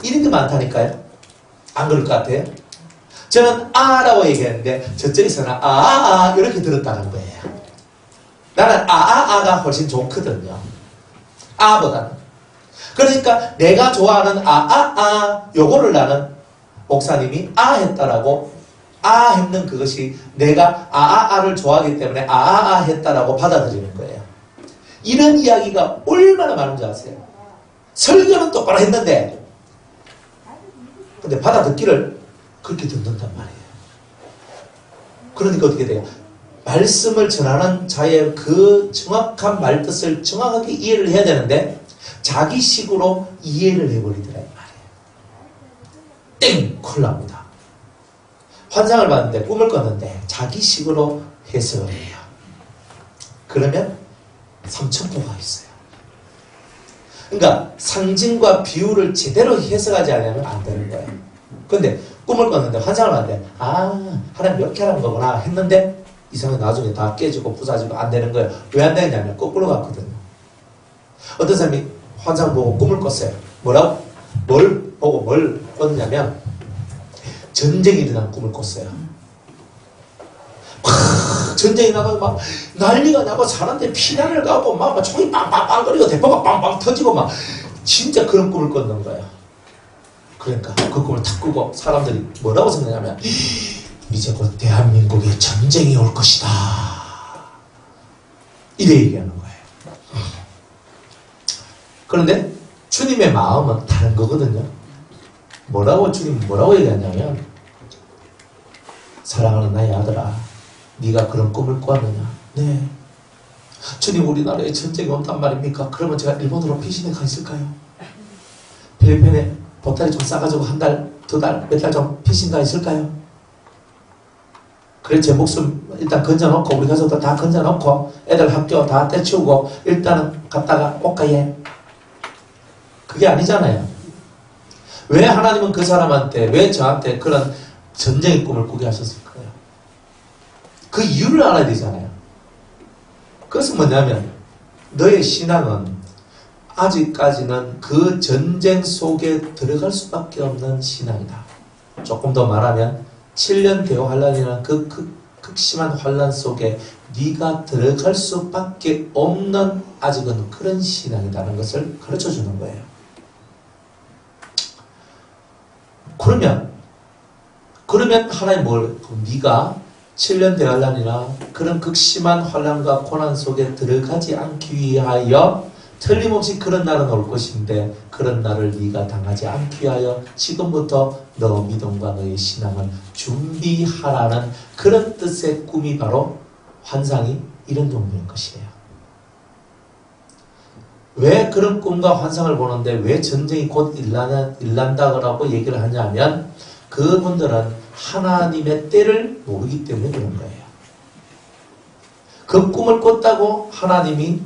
이런 게 많다니까요. 안 그럴 것 같아요? 저는 라고 얘기했는데 저쪽에서는 이렇게 들었다는 거예요. 나는 가 훨씬 좋거든요. 보다는. 그러니까 내가 좋아하는 요거를 나는 목사님이 했다라고 했는 그것이 내가 를 좋아하기 때문에 했다라고 받아들이는 거예요. 이런 이야기가 얼마나 많은지 아세요? 설교는 똑바로 했는데 근데 받아듣기를 그렇게 듣는단 말이에요. 그러니까 어떻게 돼요? 말씀을 전하는 자의 그 정확한 말뜻을 정확하게 이해를 해야 되는데 자기 식으로 이해를 해버리더란 말이에요. 땡! 큰일 납니다. 환상을 봤는데 꿈을 꿨는데 자기 식으로 해석을 해요. 그러면 삼천포가 있어요. 그러니까 상징과 비유를 제대로 해석하지 않으면 안 되는 거예요. 근데 꿈을 꿨는데 환상을 봤는데 하나님 이렇게 하는 거구나 했는데 이상하게 나중에 다 깨지고 부서지고 안 되는 거예요. 왜 안 되냐면 거꾸로 갔거든요. 어떤 사람이 환상 보고 꿈을 꿨어요. 뭐라고? 뭘 보고 뭘 꿨냐면 전쟁이 일어난 꿈을 꿨어요. 전쟁이 나고 막 난리가 나고 사람들이 피난을 가고 막 총이 빵빵빵거리고 대포가 빵빵 터지고 막 진짜 그런 꿈을 꿨는 거예요. 그러니까 그 꿈을 탁 꾸고 사람들이 뭐라고 생각하냐면 이제 곧 대한민국에 전쟁이 올 것이다. 이래 얘기하는 거예요. 그런데 주님의 마음은 다른 거거든요. 주님 뭐라고 얘기하냐면 사랑하는 나의 아들아 네가 그런 꿈을 꿨느냐? 네. 주님 우리나라에 전쟁이 온단 말입니까? 그러면 제가 일본으로 피신해 가 있을까요? 필리핀에 보따리 좀 싸가지고 한 달, 두 달, 몇 달 좀 피신 가 있을까요? 그래 제 목숨 일단 건져놓고 우리 가족들 다 건져놓고 애들 학교 다 떼치우고 일단은 갔다가 올까 예. 그게 아니잖아요. 왜 하나님은 그 사람한테 왜 저한테 그런 전쟁의 꿈을 꾸게 하셨을까요? 그 이유를 알아야 되잖아요. 그것은 뭐냐면 너의 신앙은 아직까지는 그 전쟁 속에 들어갈 수밖에 없는 신앙이다. 조금 더 말하면 7년 대호 환란이라는 그 극심한 환란 속에 네가 들어갈 수밖에 없는 아직은 그런 신앙이라는 것을 가르쳐 주는 거예요. 그러면 하나님 네가 7년 대환란이나 그런 극심한 환란과 고난 속에 들어가지 않기 위하여 틀림없이 그런 날은 올 것인데 그런 날을 네가 당하지 않기 위하여 지금부터 너 믿음과 너의 신앙을 준비하라는 그런 뜻의 꿈이 바로 환상이 이런 종류인 것이에요. 왜 그런 꿈과 환상을 보는데 왜 전쟁이 곧 일난다고 얘기를 하냐면 그분들은 하나님의 때를 모르기 때문에 그런 거예요. 그 꿈을 꿨다고 하나님이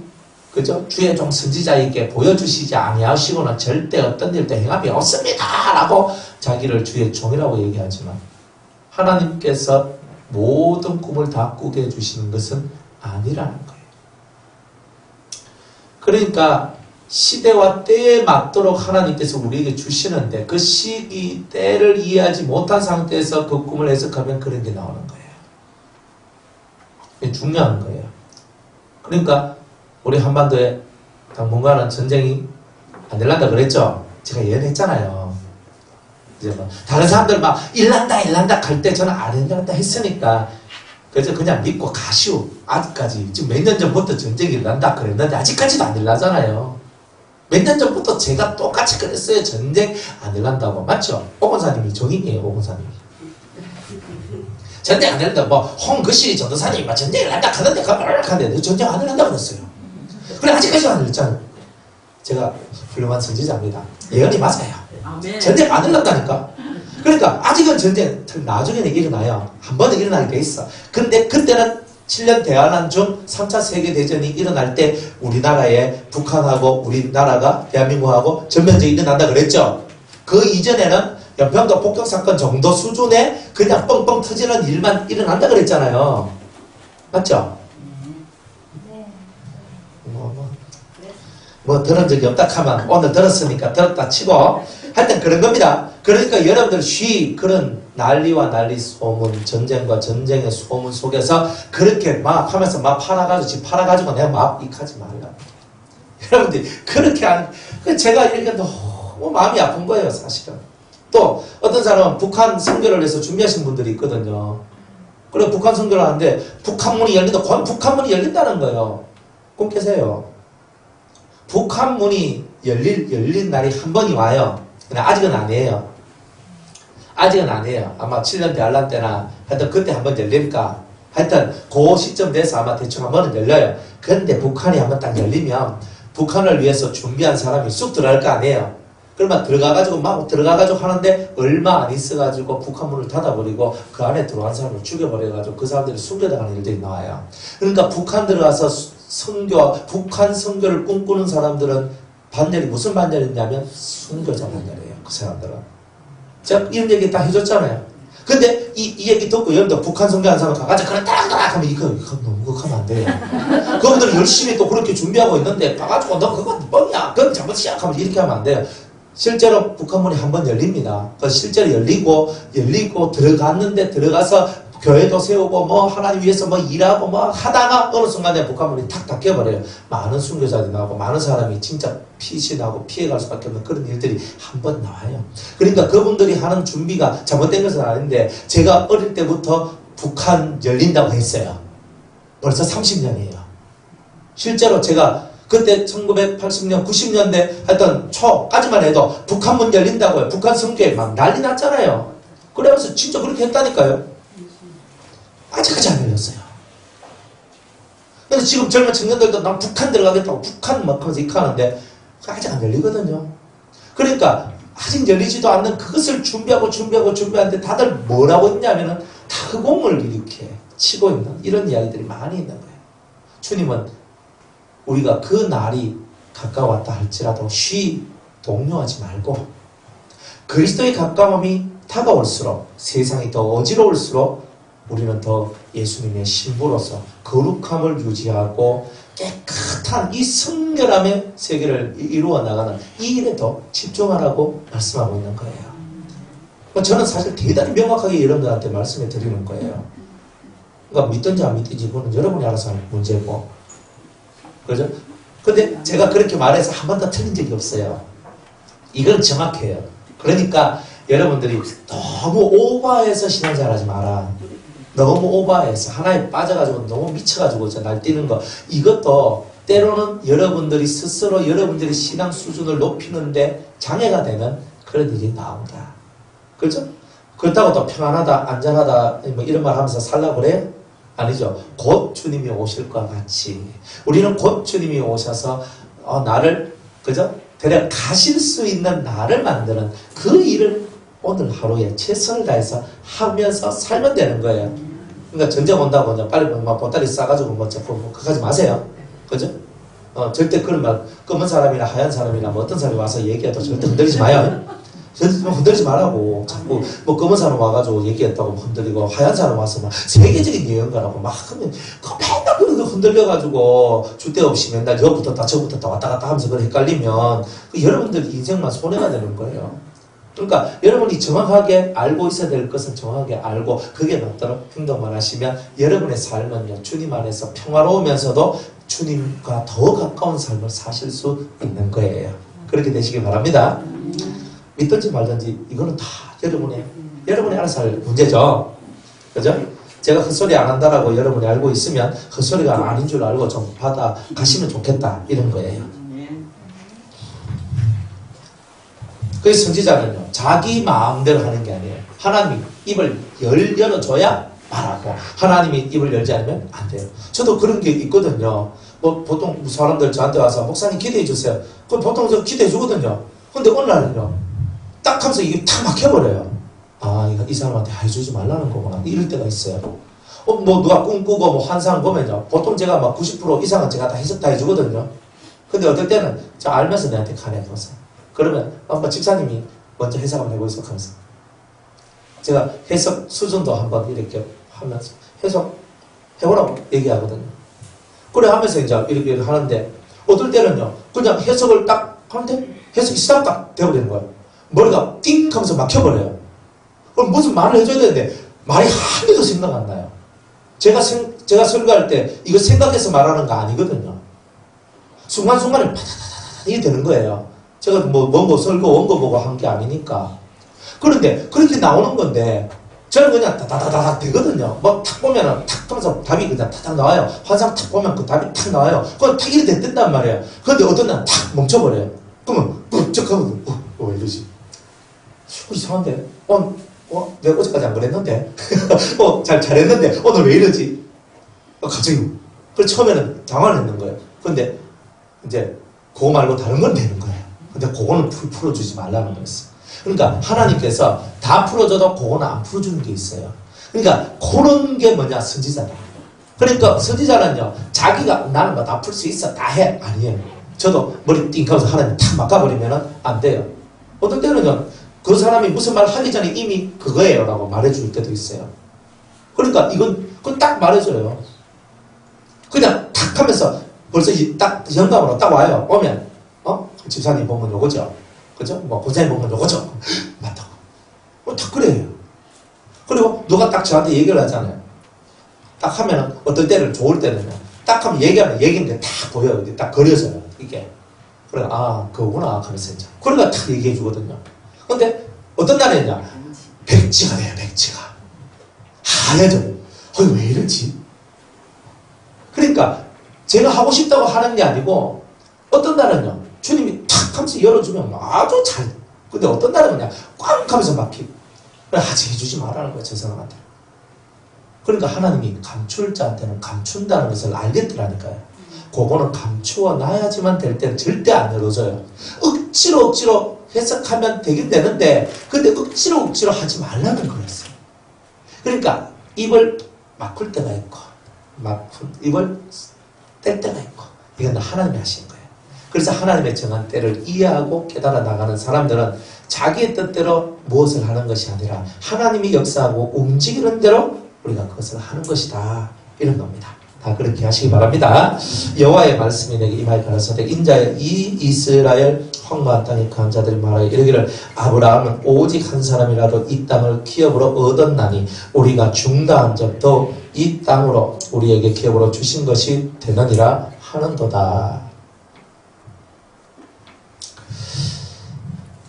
그죠? 주의 종 선지자에게 보여주시지 아니하시고는 절대 어떤 일도 행함이 없습니다 라고 자기를 주의 종이라고 얘기하지만 하나님께서 모든 꿈을 다 꾸게 해주시는 것은 아니라는 거예요. 그러니까 시대와 때에 맞도록 하나님께서 우리에게 주시는데 그 시기, 때를 이해하지 못한 상태에서 그 꿈을 해석하면 그런 게 나오는 거예요. 이게 중요한 거예요. 그러니까 우리 한반도에 당분간은 전쟁이 안 일난다 그랬죠? 제가 예언했잖아요. 이제 뭐 다른 사람들 막 일난다 할 때 저는 안 일난다 했으니까 그래서 그냥 믿고 가시오. 아직까지 지금 몇 년 전부터 전쟁이 일난다 그랬는데 아직까지도 안 일나잖아요. 몇 년 전부터 제가 똑같이 그랬어요. 전쟁 안 일난다고. 맞죠? 오건사님이 종인이에요. 오건사님이. 전쟁 안 일난다. 홍그실이 전도사님이 막 전쟁 일난다 하는데 하는데 전쟁 안 일난다 그랬어요. 그래 아직까지도 안 일났잖아요. 제가 훌륭한 선지자입니다. 예언이 맞아요. 아멘. 전쟁 안 일났다니까. 그러니까 아직은 전쟁 나중에는 일어나요. 한 번은 일어나게 돼 있어. 근데 그때는 7년 대환란 중 3차 세계대전이 일어날 때 우리나라에 북한하고 우리나라가 대한민국하고 전면전이 일어난다 그랬죠. 그 이전에는 연평도 폭격사건 정도 수준의 그냥 뻥뻥 터지는 일만 일어난다 그랬잖아요. 맞죠? 뭐 들은 적이 없다 하면 오늘 들었으니까 들었다 치고 하여튼 그런 겁니다. 그러니까 여러분들 그런 난리와 난리 소문, 전쟁과 전쟁의 소문 속에서 그렇게 막 하면서 막 팔아가지고 내가 막 익하지 말라. 여러분들이 그렇게 제가 이렇게 너무 마음이 아픈 거예요, 사실은. 또 어떤 사람은 북한 선교를 해서 준비하신 분들이 있거든요. 그래 북한 선교를 하는데 북한문이 열린다. 과연 북한문이 열린다는 거예요. 꼭 계세요. 북한문이 열린 날이 한 번이 와요. 근데 아직은 아니에요. 아직은 아니에요. 아마 7년 대환란 때나 하여튼 그때 한번 열릴까. 하여튼 그 시점 돼서 아마 대충 한 번은 열려요. 그런데 북한이 한번 딱 열리면 북한을 위해서 준비한 사람이 쑥 들어갈 거 아니에요. 그러면 들어가가지고 막 들어가가지고 하는데 얼마 안 있어가지고 북한 문을 닫아버리고 그 안에 들어간 사람을 죽여버려가지고 그 사람들이 숨겨나가는 일들이 나와요. 그러니까 북한 들어가서 북한 선교를 꿈꾸는 사람들은 반열이 무슨 반열이냐면 순교자 반열이에요. 그 사람들은. 제가 이런 얘기 다 해줬잖아요. 근데 이 얘기 듣고 여러분들 북한 선교하는 사람 가가지고 그래 따라가라 하면 이거 너무 그렇게 하면 안 돼요. 그분들은 열심히 또 그렇게 준비하고 있는데 가가지고 너 그건 뭐냐 그건 잘못이야 하면 이렇게 하면 안 돼요. 실제로 북한문이 한번 열립니다. 실제로 열리고 들어갔는데 들어가서 교회도 세우고 뭐 하나님 위해서 뭐 일하고 뭐 하다가 어느 순간에 북한문이 탁 닫혀버려요. 많은 순교자들이 나오고 많은 사람이 진짜 피신하고 피해갈 수밖에 없는 그런 일들이 한번 나와요. 그러니까 그분들이 하는 준비가 잘못된 것은 아닌데 제가 어릴 때부터 북한 열린다고 했어요. 벌써 30년이에요. 실제로 제가 그때 1980년, 90년대 하여튼 초까지만 해도 북한문 열린다고요. 북한 선교에 막 난리 났잖아요. 그래서 진짜 그렇게 했다니까요. 아직까지 안 열렸어요. 그래서 지금 젊은 청년들도 난 북한 들어가겠다고 북한 막 하면서 이렇게 하는데 아직 안 열리거든요. 그러니까 아직 열리지도 않는 그것을 준비하는데 다들 뭘 하고 있냐면은 다 흑공을 이렇게 치고 있는 이런 이야기들이 많이 있는 거예요. 주님은 우리가 그 날이 가까웠다 할지라도 쉬 동요하지 말고 그리스도의 가까움이 다가올수록 세상이 더 어지러울수록 우리는 더 예수님의 신부로서 거룩함을 유지하고 깨끗한 이 성결함의 세계를 이루어 나가는 이 일에 더 집중하라고 말씀하고 있는 거예요. 저는 사실 대단히 명확하게 여러분들한테 말씀해 드리는 거예요. 그러니까 믿든지 안 믿든지 그거는 여러분이 알아서 하는 문제고, 그죠? 근데 제가 그렇게 말해서 한 번도 틀린 적이 없어요. 이건 정확해요. 그러니까 여러분들이 너무 오버해서 신앙생활 하지 마라. 너무 오버해서 하나에 빠져가지고 너무 미쳐가지고 날뛰는 거, 이것도 때로는 여러분들이 스스로 여러분들의 신앙 수준을 높이는데 장애가 되는 그런 일이 나온다. 그렇죠? 그렇다고 또 평안하다, 안전하다 뭐 이런 말 하면서 살라고 그래요? 아니죠. 곧 주님이 오실 것 같이 우리는 곧 주님이 오셔서 나를 그죠? 데려가실 수 있는 나를 만드는 그 일을 오늘 하루에 최선을 다해서 하면서 살면 되는 거예요. 그러니까 전쟁 온다고 빨리 막 보따리 싸가지고 뭐 자꾸 그거 하지 마세요. 그죠? 절대 그런 말, 검은 사람이나 하얀 사람이나 뭐 어떤 사람이 와서 얘기해도 절대 흔들리지 마요. 흔들리지 말라고. 자꾸 뭐 검은 사람 와가지고 얘기했다고 흔들리고 하얀 사람 와서 막 세계적인 예언가라고 막 하면 맨날 그런 거 흔들려가지고 주대 없이 맨날 저부터 저부터 왔다 갔다 하면서 그걸 헷갈리면 여러분들 인생만 손해가 되는 거예요. 그러니까 여러분이 정확하게 알고 있어야 될 것은 정확하게 알고 그게 맞도록 행동만 하시면 여러분의 삶은요 주님 안에서 평화로우면서도 주님과 더 가까운 삶을 사실 수 있는 거예요. 그렇게 되시길 바랍니다. 믿든지 말든지 이거는 다 여러분이 알아서 할 문제죠. 그죠? 제가 헛소리 안 한다라고 여러분이 알고 있으면 헛소리가 아닌 줄 알고 좀 받아 가시면 좋겠다 이런 거예요. 그래서 선지자는요 자기 마음대로 하는 게 아니에요. 하나님이 입을 열어줘야 말하고 하나님이 입을 열지 않으면 안 돼요. 저도 그런 게 있거든요. 뭐 보통 사람들 저한테 와서 목사님 기도해 주세요. 그럼 보통 저 기도해 주거든요. 근데 어느 날은요 딱 하면서 이게 탁 막혀버려요. 아, 이 사람한테 해주지 말라는 거구나. 이럴 때가 있어요. 뭐 누가 꿈꾸고 뭐 환상 보면요. 보통 제가 막 90% 이상은 제가 다 해석 다 해주거든요. 근데 어떨 때는 저 알면서 내한테 가내줘서. 그러면 한번 집사님이 먼저 해석을 해보이소 하면서. 제가 해석 수준도 한번 이렇게 하면서 해석 해보라고 얘기하거든요. 그래 하면서 이제 이렇게 하는데 어떨 때는요. 그냥 해석을 딱 하는데 해석이 시작딱 되어버리는 거예요. 머리가 띵 하면서 막혀버려요. 그럼 무슨 말을 해줘야 되는데 말이 한 개도 생각 안 나요. 제가 설교할 때 이거 생각해서 말하는 거 아니거든요. 순간순간에 파다다다다 이게 되는 거예요. 제가 뭐 원고 설교 원고 보고 한 게 아니니까. 그런데 그렇게 나오는 건데 저는 그냥 다다다닥 되거든요. 뭐 탁 보면은 탁 하면서 답이 그냥 탁 나와요. 환상 탁 보면 그 답이 탁 나와요. 그건 탁 이렇게 된단 말이에요. 그런데 어떤 날은 탁 멈춰버려요. 그러면 쩍 하면 왜 이러지? 이상한데? 내가 어제까지 안 그랬는데? 잘했는데? 오늘 왜 이러지? 갑자기. 그래서 처음에는 당황을 했는 거예요. 근데, 이제, 그거 말고 다른 건 되는 거예요. 근데 그거는 풀어주지 말라는 거였어요. 그러니까, 하나님께서 다 풀어줘도 그거는 안 풀어주는 게 있어요. 그러니까, 그런 게 뭐냐? 선지자다. 그러니까, 선지자는요, 자기가 나는 뭐 다 풀 수 있어. 다 해. 아니에요. 저도 머리 띵하면서 하나님 탁 막아버리면은 안 돼요. 어떤 때는요, 그 사람이 무슨 말 하기 전에 이미 그거예요 라고 말해줄 때도 있어요. 그러니까 그건 딱 말해줘요. 그냥 탁 하면서 벌써 딱 영감으로 딱 와요. 오면 집사님 보면 요거죠. 그죠? 뭐 권사님 보면 요거죠. 맞다고. 딱 그래요. 그리고 누가 딱 저한테 얘기를 하잖아요. 딱 하면은 어떨 때는 좋을 때는요. 딱 하면 얘기하면 얘기인데 딱 보여요. 딱 그려져요. 이게. 그래, 그거구나 하면서 이제. 그러니까 딱 얘기해 주거든요. 근데 어떤 날에냐 백지가 돼요. 백지가 하얘져. 왜 이러지? 그러니까 제가 하고 싶다고 하는 게 아니고 어떤 날은요 주님이 탁 하면서 열어주면 아주 잘. 근데 어떤 날은 그냥 꽝 하면서 막히고. 그래, 하지 해주지 말라는 거예요. 저 사람한테. 그러니까 하나님이 감출자한테는 감춘다는 것을 알겠더라니까요. 그거는 감추어 놔야지만 될 때는 절대 안 열어줘요. 억지로 해석하면 되긴 되는데 근데 억지로 하지 말라는 거였어요. 그러니까 입을 막을 때가 있고 입을 뗄 때가 있고 이건 하나님이 하신 거예요. 그래서 하나님의 정한 때를 이해하고 깨달아 나가는 사람들은 자기의 뜻대로 무엇을 하는 것이 아니라 하나님이 역사하고 움직이는 대로 우리가 그것을 하는 것이다. 이런 겁니다. 다 그렇게 하시기 바랍니다. 여호와의 말씀이 내게 임하여 가라사대 인자의 이 이스라엘 황무한 땅에 거한 자들이 말하여 이르기를 아브라함은 오직 한 사람이라도 이 땅을 기업으로 얻었나니 우리가 중다한 적도 이 땅으로 우리에게 기업으로 주신 것이 되느니라 하는도다.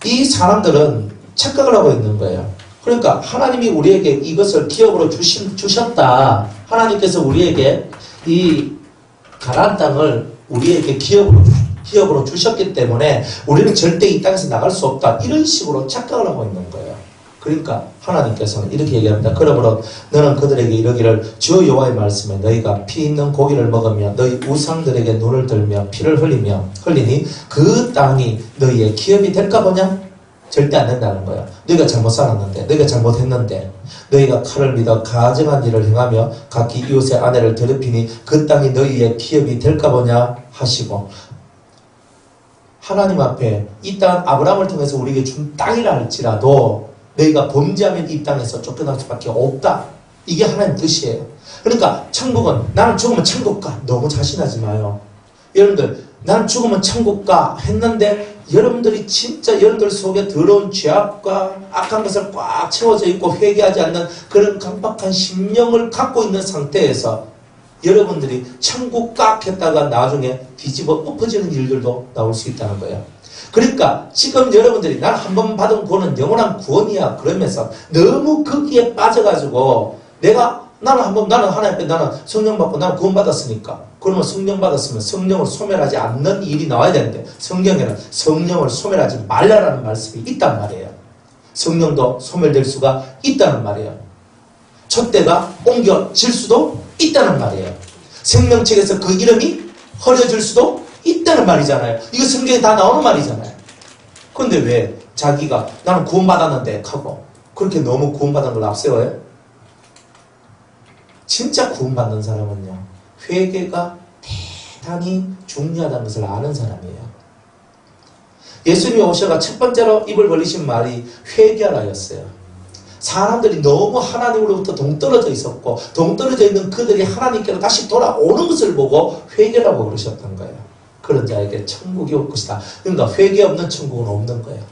이 사람들은 착각을 하고 있는 거예요. 그러니까 하나님이 우리에게 이것을 기업으로 주셨다. 하나님께서 우리에게 이 가나안 땅을 우리에게 기업으로 주셨기 때문에 우리는 절대 이 땅에서 나갈 수 없다. 이런 식으로 착각을 하고 있는 거예요. 그러니까 하나님께서는 이렇게 얘기합니다. 그러므로 너는 그들에게 이르기를 주 여호와의 말씀에 너희가 피 있는 고기를 먹으며 너희 우상들에게 눈을 들며 피를 흘리니 그 땅이 너희의 기업이 될까 보냐? 절대 안 된다는 거야. 너희가 잘못 살았는데, 너희가 잘못했는데, 너희가 칼을 믿어 가증한 일을 행하며 각기 이웃의 아내를 더럽히니 그 땅이 너희의 기업이 될까 보냐 하시고, 하나님 앞에 이 땅 아브라함을 통해서 우리에게 준 땅이라 할지라도 너희가 범죄하면 이 땅에서 쫓겨날 수밖에 없다. 이게 하나님 뜻이에요. 그러니까 천국은 나는 죽으면 천국 가. 너무 자신하지 마요. 여러분들 나는 죽으면 천국 가 했는데 여러분들이 진짜 여러분들 속에 더러운 죄악과 악한 것을 꽉 채워져 있고 회개하지 않는 그런 강박한 심령을 갖고 있는 상태에서 여러분들이 천국 깍 했다가 나중에 뒤집어 엎어지는 일들도 나올 수 있다는 거예요. 그러니까 지금 여러분들이 난 한 번 받은 구원은 영원한 구원이야 그러면서 너무 거기에 빠져가지고 나는 하나님 앞에 나는 성령 받고 나는 구원 받았으니까 그러면 성령 받았으면 성령을 소멸하지 않는 일이 나와야 되는데 성경에는 성령을 소멸하지 말라라는 말씀이 있단 말이에요. 성령도 소멸될 수가 있다는 말이에요. 촛대가 옮겨질 수도 있다는 말이에요. 생명책에서 그 이름이 허려질 수도 있다는 말이잖아요. 이거 성경에 다 나오는 말이잖아요. 그런데 왜 자기가 나는 구원받았는데 하고 그렇게 너무 구원받은 걸 앞세워요? 진짜 구원받는 사람은요, 회개가 대단히 중요하다는 것을 아는 사람이에요. 예수님이 오셔가 첫 번째로 입을 벌리신 말이 회개하라였어요. 사람들이 너무 하나님으로부터 동떨어져 있었고 동떨어져 있는 그들이 하나님께로 다시 돌아오는 것을 보고 회개라고 그러셨던 거예요. 그런 자에게 천국이 올 것이다. 그러니까 회개 없는 천국은 없는 거예요.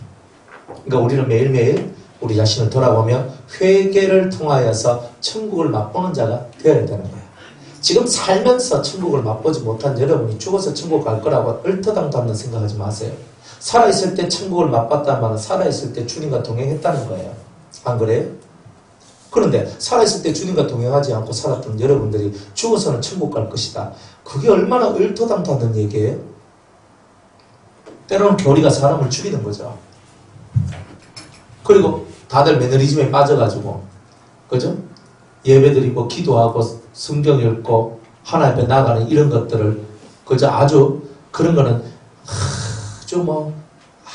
그러니까 우리는 매일매일 우리 자신을 돌아보며 회개를 통하여서 천국을 맛보는 자가 되어야 되는 거예요. 지금 살면서 천국을 맛보지 못한 여러분이 죽어서 천국 갈 거라고 얼토당토하는 생각하지 마세요. 살아있을 때 천국을 맛봤다는 말은 살아있을 때 주님과 동행했다는 거예요. 안 그래요? 그런데 살아있을 때 주님과 동행하지 않고 살았던 여러분들이 죽어서는 천국 갈 것이다. 그게 얼마나 얼토당토하는 얘기예요? 때로는 교리가 사람을 죽이는 거죠. 그리고 다들 매너리즘에 빠져가지고, 그죠? 예배드리고 기도하고 성경 읽고 하나님 앞에 나가는 이런 것들을 그저 아주 그런 거는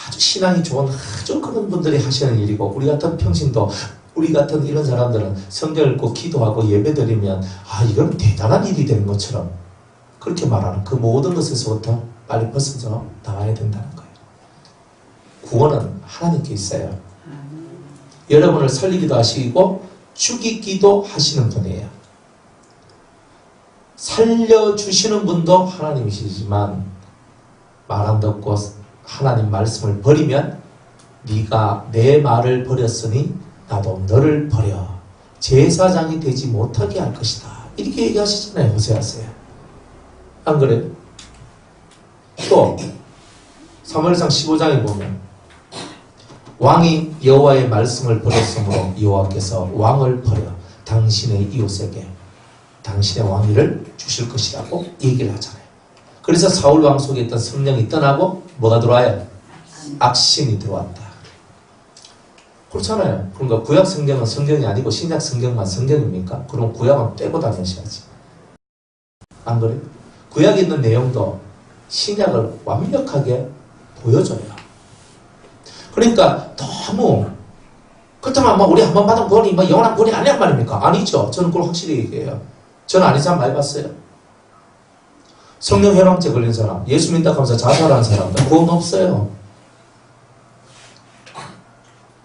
아주 신앙이 좋은 아주 그런 분들이 하시는 일이고, 우리 같은 평신도 우리 같은 이런 사람들은 성경 읽고 기도하고 예배드리면 이건 대단한 일이 되는 것처럼 그렇게 말하는 그 모든 것에서부터 빨리 벗어져 나와야 된다는 거예요. 구원은 하나님께 있어요. 여러분을 살리기도 하시고 죽이기도 하시는 분이에요. 살려주시는 분도 하나님이시지만 말 안 듣고 하나님 말씀을 버리면 네가 내 말을 버렸으니 나도 너를 버려 제사장이 되지 못하게 할 것이다. 이렇게 얘기하시잖아요. 호세아서에. 안 그래요? 또 사무엘상 15장에 보면 왕이 여호와의 말씀을 버렸으므로 여호와께서 왕을 버려 당신의 이웃에게 당신의 왕위를 주실 것이라고 얘기를 하잖아요. 그래서 사울 왕 속에 있던 성령이 떠나고 뭐가 들어와요? 악신이 들어왔다. 그렇잖아요. 그러니까 구약 성경은 성경이 아니고 신약 성경만 성경입니까? 그럼 구약은 떼고 다니셔야지. 안 그래요? 구약에 있는 내용도 신약을 완벽하게 보여줘요. 그러니까 너무 그렇다면 우리 한번 받은 구원이 영원한 구원이 아니란 말입니까? 아니죠. 저는 그걸 확실히 얘기해요. 저는 아닌 사람 많이 봤어요. 성령 회방죄 걸린 사람, 예수 믿다 하면서 자살한 사람들 구원 없어요.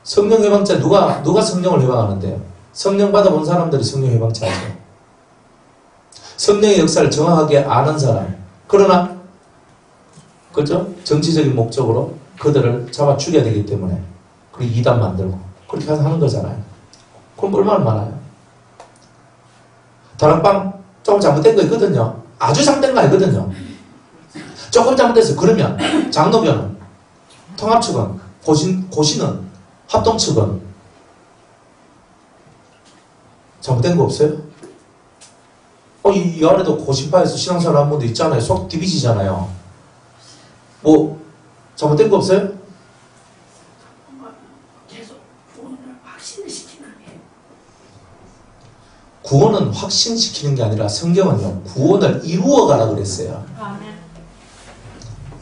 성령 회방죄 누가 성령을 회방하는데요? 성령 받아본 사람들이 성령 회방죄 하죠. 성령의 역사를 정확하게 아는 사람. 그러나 그죠? 정치적인 목적으로 그들을 잡아 죽여야 되기 때문에 그리고 이단 만들고 그렇게 하는 거잖아요. 그럼 얼마나 많아요? 다락방 조금 잘못된 거 있거든요. 아주 잘못된 거 아니거든요. 조금 잘못됐어요. 그러면 장로교는, 통합 측은, 고시는, 합동 측은 잘못된 거 없어요? 이 안에도 고신파에서 신앙생활 하는 분도 있잖아요. 속 디비지잖아요. 잘못된 거 없어요? 계속 구원을 확신을 시키는 거예요. 구원은 확신시키는 게 아니라 성경은요, 구원을 이루어가라 그랬어요. 아멘.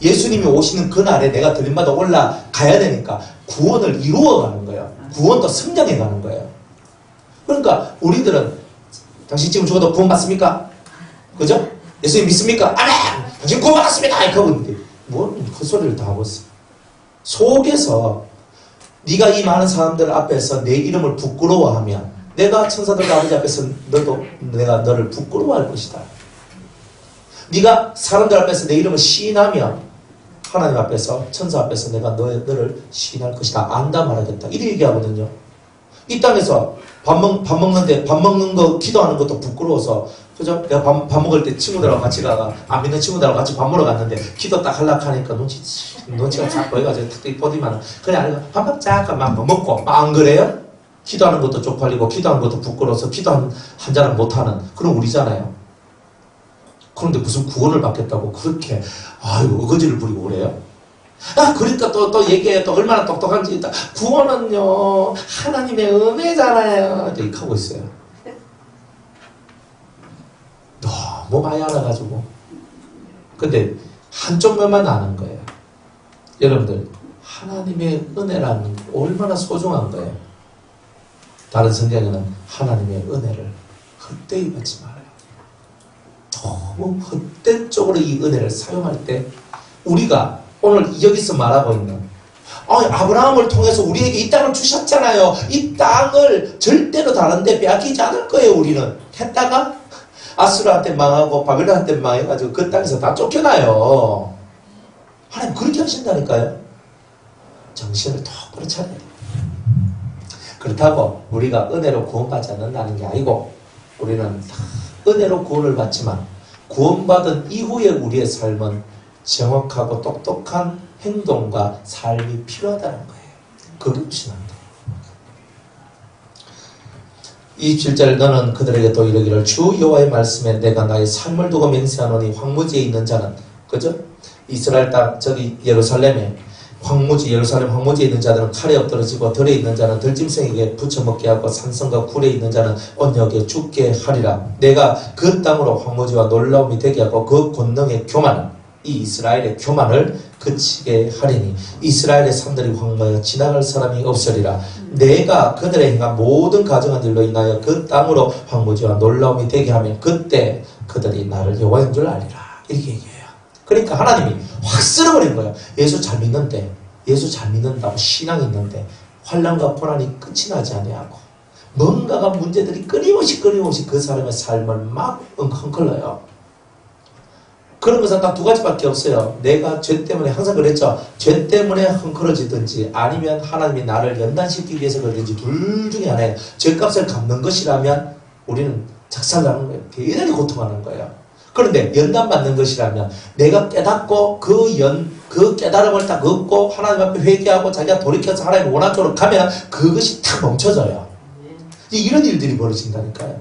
예수님이 오시는 그날에 내가 들림마다 올라가야 되니까 구원을 이루어가는 거예요. 구원도 성장해 가는 거예요. 그러니까 우리들은 당신 지금 죽어도 구원 받습니까? 그죠? 예수님 믿습니까? 아멘! 당신 구원 받았습니다! 이렇게 하고 있는데 뭔 헛소리를 다 하고 있어. 속에서 네가 이 많은 사람들 앞에서 내 이름을 부끄러워하면 내가 천사들 아버지 앞에서 내가 너를 부끄러워할 것이다. 네가 사람들 앞에서 내 이름을 시인하면 하나님 앞에서 천사 앞에서 내가 너를 시인할 것이다. 안다 말하겠다. 이렇게 얘기하거든요. 이 땅에서 밥 먹는데 밥 먹는 거 기도하는 것도 부끄러워서 그죠? 내가 밥 먹을 때 친구들하고 같이 안 믿는 친구들하고 같이 밥 먹으러 갔는데 기도 딱 하려고 하니까 눈치가 쫙 보여가지고 특히 보디만 그래 아니고 밥 먹자 막 먹고 안 그래요? 기도하는 것도 쪽팔리고 기도하는 것도 부끄러워서 기도 한 잔을 못하는 그런 우리잖아요. 그런데 무슨 구원을 받겠다고 그렇게 어거지를 부리고 그래요? 그러니까 또 얘기해요. 또 얼마나 똑똑한지. 구원은요 하나님의 은혜잖아요. 이렇게 하고 있어요. 너무 많이 알아가지고. 근데 한쪽 면만 아는 거예요. 여러분들 하나님의 은혜라는 게 얼마나 소중한 거예요. 다른 성경에는 하나님의 은혜를 헛되이 받지 말아요. 너무 헛된 쪽으로 이 은혜를 사용할 때 우리가 오늘 여기서 말하고 있는 아브라함을 통해서 우리에게 이 땅을 주셨잖아요. 이 땅을 절대로 다른 데 빼앗기지 않을 거예요. 우리는 했다가 아수르한테 망하고 바벨론한테 망해가지고 그 땅에서 다 쫓겨나요. 하나님 그렇게 하신다니까요. 정신을 똑바로 차려야 돼요. 그렇다고 우리가 은혜로 구원받지 않는다는 게 아니고 우리는 은혜로 구원을 받지만 구원받은 이후에 우리의 삶은 정확하고 똑똑한 행동과 삶이 필요하다는 거예요. 그걸 무시한다. 27절 너는 그들에게 또 이르기를 주 여호와의 말씀에 내가 나의 삶을 두고 맹세하노니 황무지에 있는 자는 그죠? 이스라엘 땅 저기 예루살렘에 황무지 예루살렘 황무지에 있는 자들은 칼에 엎드러지고 들에 있는 자는 들짐승에게 부쳐먹게 하고 산성과 굴에 있는 자는 언역에 죽게 하리라. 내가 그 땅으로 황무지와 놀라움이 되게 하고 그 권능의 교만, 이 이스라엘의 교만을 그치게 하리니 이스라엘의 산들이 황무하여 지나갈 사람이 없으리라. 내가 그들의 행한 모든 가증한 일로 인하여 그 땅으로 황무지와 놀라움이 되게 하면 그때 그들이 나를 여호와인 줄 알리라. 이렇게 얘기해요. 그러니까 하나님이 확 쓸어버린 거예요. 예수 잘 믿는데, 예수 잘 믿는다고 신앙이 있는데 환난과 고난이 끝이 나지 아니하고 뭔가가 문제들이 끊임없이 그 사람의 삶을 막 헝클어요. 그런 것은 딱 두 가지밖에 없어요. 내가 죄 때문에, 항상 그랬죠. 죄 때문에 헝클어지든지 아니면 하나님이 나를 연단시키기 위해서 그러든지 둘 중에 하나예요. 죄값을 갚는 것이라면 우리는 작살나는 거예요. 대단히 고통하는 거예요. 그런데 연단받는 것이라면 내가 깨닫고 그 깨달음을 딱 얻고 하나님 앞에 회개하고 자기가 돌이켜서 하나님의 원한 쪽으로 가면 그것이 탁 멈춰져요. 이런 일들이 벌어진다니까요.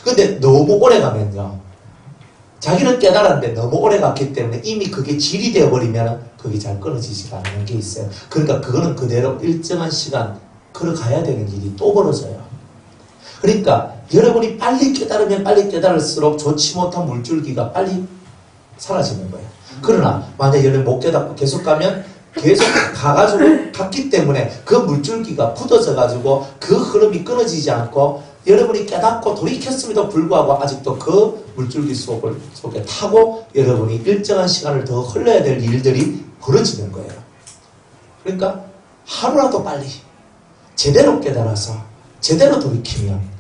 근데 너무 오래 가면요. 자기는 깨달았는데 너무 오래 갔기 때문에 이미 그게 질이 되어버리면 그게 잘 끊어지지 않는 게 있어요. 그러니까 그거는 그대로 일정한 시간 걸어가야 되는 일이 또 벌어져요. 그러니까 여러분이 빨리 깨달으면 빨리 깨달을수록 좋지 못한 물줄기가 빨리 사라지는 거예요. 그러나 만약 여러분 못 깨닫고 계속 가면 계속 갔기 때문에 그 물줄기가 굳어져가지고 그 흐름이 끊어지지 않고 여러분이 깨닫고 돌이켰음에도 불구하고 아직도 그 물줄기 속에 타고 여러분이 일정한 시간을 더 흘러야 될 일들이 벌어지는 거예요. 그러니까 하루라도 빨리 제대로 깨달아서 제대로 돌이키면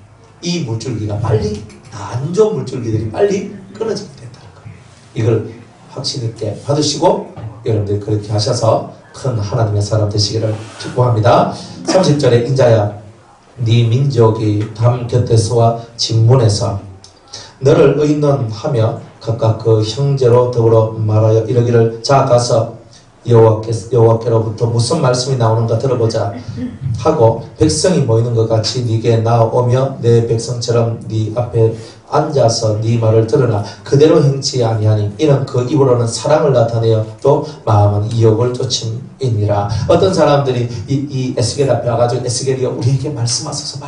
이 물줄기가 빨리, 안 좋은 물줄기들이 빨리 끊어지게 된다는 거예요. 이걸 확신 있게 받으시고 여러분들이 그렇게 하셔서 큰 하나님의 사람 되시기를 축복합니다. 30절에 인자야 네 민족이 담 곁에서와 진문에서 너를 의논하며 각각 그 형제로 더불어 말하여 이러기를 자 가서 여호와께로부터 무슨 말씀이 나오는가 들어보자 하고 백성이 모이는 것 같이 네게 나오며 내 백성처럼 네 앞에 앉아서 네 말을 들으나 그대로 행치 아니하니 이는 그 입으로는 사랑을 나타내어 또 마음은 이욕을 쫓음이니라. 어떤 사람들이 이 에스겔 앞에 와가지고 에스겔이 우리에게 말씀하소서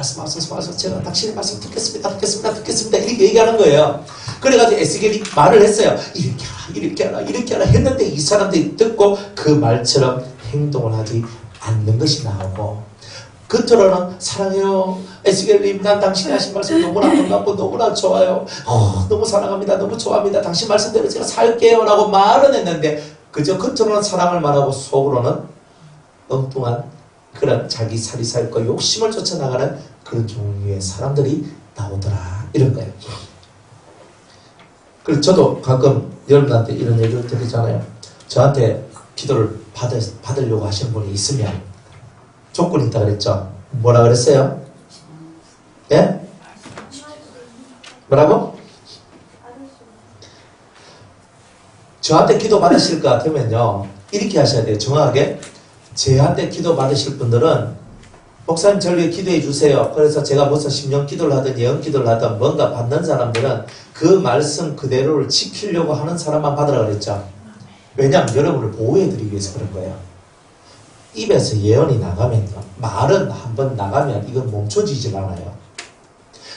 제가 당신의 말씀 듣겠습니다 이렇게 얘기하는 거예요. 그래가지고 에스겔이 말을 했어요. 이렇게 하라 했는데 이 사람들이 듣고 그 말처럼 행동을 하지 않는 것이 나오고 겉으로는 사랑해요 에스겔님 난 당신이 하신 말씀 너무나 반갑고 너무나 좋아요. 너무 사랑합니다. 너무 좋아합니다. 당신 말씀대로 제가 살게요 라고 말은 했는데 그저 겉으로는 사랑을 말하고 속으로는 엉뚱한 그런 자기 사리사욕과 욕심을 쫓아나가는 그런 종류의 사람들이 나오더라 이런 거예요. 그래서 저도 가끔 여러분한테 이런 얘기를 드리잖아요. 저한테 기도를 받으려고 하시는 분이 있으면 조건이 있다 그랬죠. 뭐라 그랬어요? 예? 뭐라고? 저한테 기도 받으실 것 같으면요 이렇게 하셔야 돼요. 정확하게 저한테 기도 받으실 분들은 목사님 저를 위해 기도해 주세요. 그래서 제가 무슨 심령 기도를 하든 예언 기도를 하든 뭔가 받는 사람들은 그 말씀 그대로를 지키려고 하는 사람만 받으라 그랬죠. 왜냐하면 여러분을 보호해드리기 위해서 그런 거예요. 입에서 예언이 나가면요 말은 한번 나가면 이건 멈춰지질 않아요.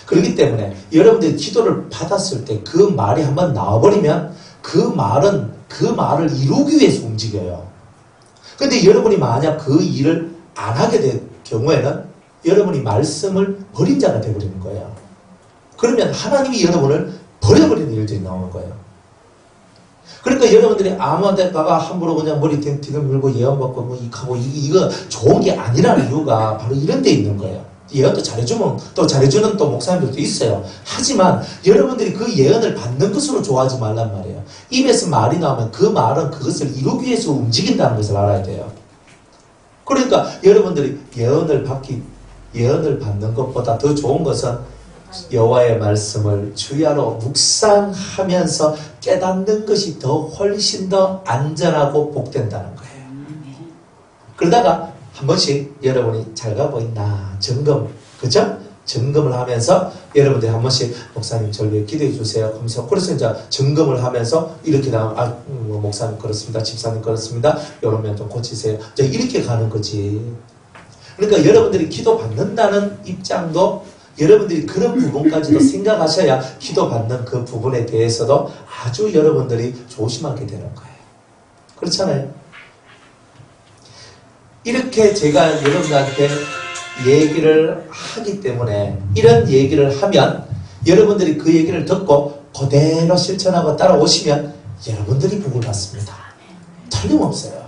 그렇기 때문에 여러분들이 기도를 받았을 때 그 말이 한번 나와버리면 그 말을 이루기 위해서 움직여요. 근데 여러분이 만약 그 일을 안 하게 될 경우에는 여러분이 말씀을 버린 자가 되어버리는 거예요. 그러면 하나님이 여러분을 버려버리는 일들이 나오는 거예요. 그러니까 여러분들이 아무 데다가 함부로 그냥 머리 댕댕 물고 예언 받고 뭐 이거 좋은 게 아니라는 이유가 바로 이런 데 있는 거예요. 예언도 잘해주면 또 잘해주는 또 목사님들도 있어요. 하지만 여러분들이 그 예언을 받는 것으로 좋아하지 말란 말이에요. 입에서 말이 나오면 그 말은 그것을 이루기 위해서 움직인다는 것을 알아야 돼요. 그러니까 여러분들이 예언을 받는 것보다 더 좋은 것은 여호와의 말씀을 주야로 묵상하면서 깨닫는 것이 훨씬 더 안전하고 복된다는 거예요. 그러다가 한 번씩 여러분이 잘 가고 있나 점검, 그죠? 점검을 하면서 여러분들이 한 번씩 목사님 저를 위해 기도해 주세요. 그래서 이제 점검을 하면서 이렇게 나가면 목사님 그렇습니다. 집사님 그렇습니다. 이러면 좀 고치세요. 이제 이렇게 가는 거지. 그러니까 여러분들이 기도 받는다는 입장도 여러분들이 그런 부분까지도 생각하셔야 기도 받는 그 부분에 대해서도 아주 여러분들이 조심하게 되는 거예요. 그렇잖아요. 이렇게 제가 여러분들한테 얘기를 하기 때문에 이런 얘기를 하면 여러분들이 그 얘기를 듣고 그대로 실천하고 따라오시면 여러분들이 복을 받습니다. 틀림없어요.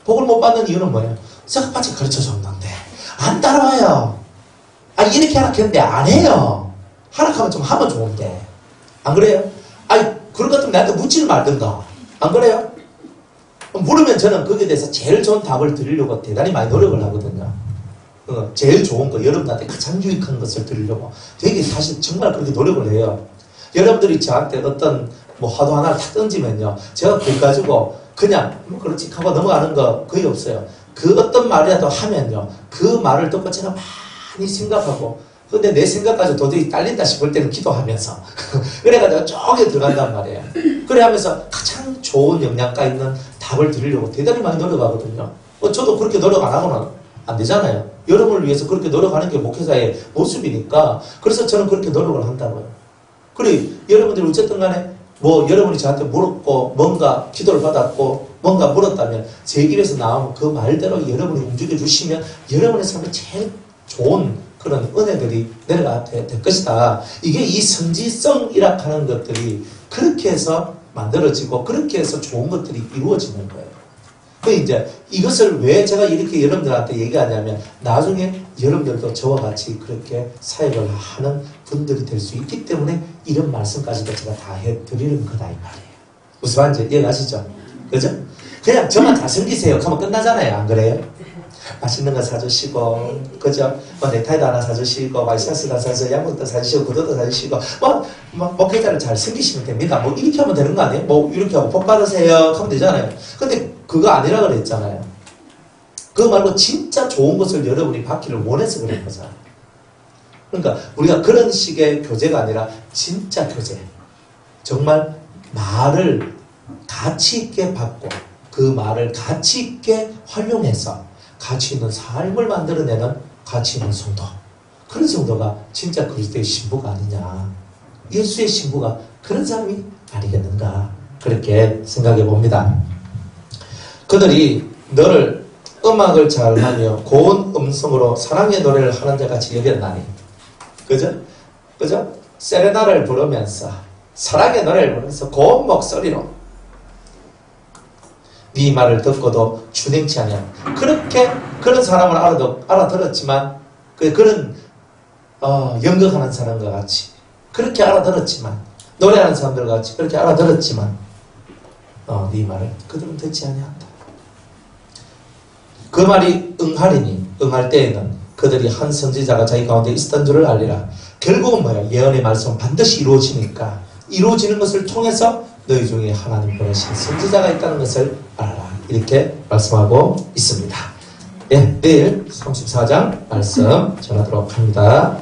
복을 못 받는 이유는 뭐예요? 썩바지 가르쳐 줬는데 안 따라와요. 이렇게 하라 했는데 안 해요. 하라 하면 좀 하면 좋은데 안 그래요? 그런 것 같으면 나한테 묻지를 말든가. 안 그래요? 물으면 저는 거기에 대해서 제일 좋은 답을 드리려고 대단히 많이 노력을 하거든요. 제일 좋은 거, 여러분한테 가장 유익한 것을 드리려고 되게 사실 정말 그렇게 노력을 해요. 여러분들이 저한테 어떤 화두 하나를 탁 던지면요, 제가 그걸 가지고 그냥 그렇지 하고 넘어가는 거 거의 없어요. 그 어떤 말이라도 하면요, 그 말을 듣고 제가 많이 생각하고, 근데 내 생각까지 도저히 딸린다 싶을 때는 기도하면서 그래가지고 쪼개 들어간단 말이에요. 그래 하면서 가장 좋은 영양가 있는 답을 드리려고 대단히 많이 노력하거든요. 저도 그렇게 노력 안 하고는 안 되잖아요. 여러분을 위해서 그렇게 노력하는 게 목회자의 모습이니까. 그래서 저는 그렇게 노력을 한다고요. 그래, 여러분들이 어쨌든 간에 여러분이 저한테 물었고 뭔가 기도를 받았고 뭔가 물었다면 제 입에서 나오면 그 말대로 여러분이 움직여 주시면 여러분의 삶에 제일 좋은 그런 은혜들이 내려가게 될 것이다. 이게 이 성지성이라 하는 것들이 그렇게 해서 만들어지고 그렇게 해서 좋은 것들이 이루어지는 거예요. 이제 이것을 왜 제가 이렇게 여러분들한테 얘기하냐면 나중에 여러분들도 저와 같이 그렇게 사역을 하는 분들이 될 수 있기 때문에 이런 말씀까지도 제가 다 해드리는 거다 이 말이에요. 무슨 말인지 이해가시죠? 그죠? 그냥 저만 잘 섬기세요 하면 끝나잖아요. 안 그래요? 맛있는 거 사주시고, 그죠? 넥타이도 하나 사주시고, 와이셔츠도 하나 사주시고, 양복도 사주시고, 구두도 사주시고, 목회자를 잘 섬기시면 됩니다. 이렇게 하면 되는 거 아니에요? 이렇게 하고 복 받으세요 하면 되잖아요. 근데 그거 아니라 그랬잖아요. 그거 말고 진짜 좋은 것을 여러분이 받기를 원해서 그런 거잖아요. 그러니까 우리가 그런 식의 교제가 아니라 진짜 교제. 정말 말을 가치 있게 받고 그 말을 가치 있게 활용해서 가치 있는 삶을 만들어내는 가치 있는 성도. 그런 성도가 진짜 그리스도의 신부가 아니냐. 예수의 신부가 그런 사람이 아니겠는가. 그렇게 생각해 봅니다. 그들이 너를 음악을 잘하며 고운 음성으로 사랑의 노래를 하는 자 같이 여겼나니. 그죠? 그죠? 세레나를 부르면서 사랑의 노래를 부르면서 고운 목소리로 네 말을 듣고도 준행치 않냐. 그렇게 그런 사람을 알아들었지만 그런 연극하는 사람과 같이 그렇게 알아들었지만 노래하는 사람들과 같이 그렇게 알아들었지만 네 말을 그들은 듣지 아니한다. 그 말이 응하리니 응할 때에는 그들이 한 선지자가 자기 가운데 있었던 줄을 알리라. 결국은 뭐야? 예언의 말씀은 반드시 이루어지니까 이루어지는 것을 통해서 너희 중에 하나님 보내신 선지자가 있다는 것을 알아라. 이렇게 말씀하고 있습니다. 네, 내일 34장 말씀 전하도록 합니다.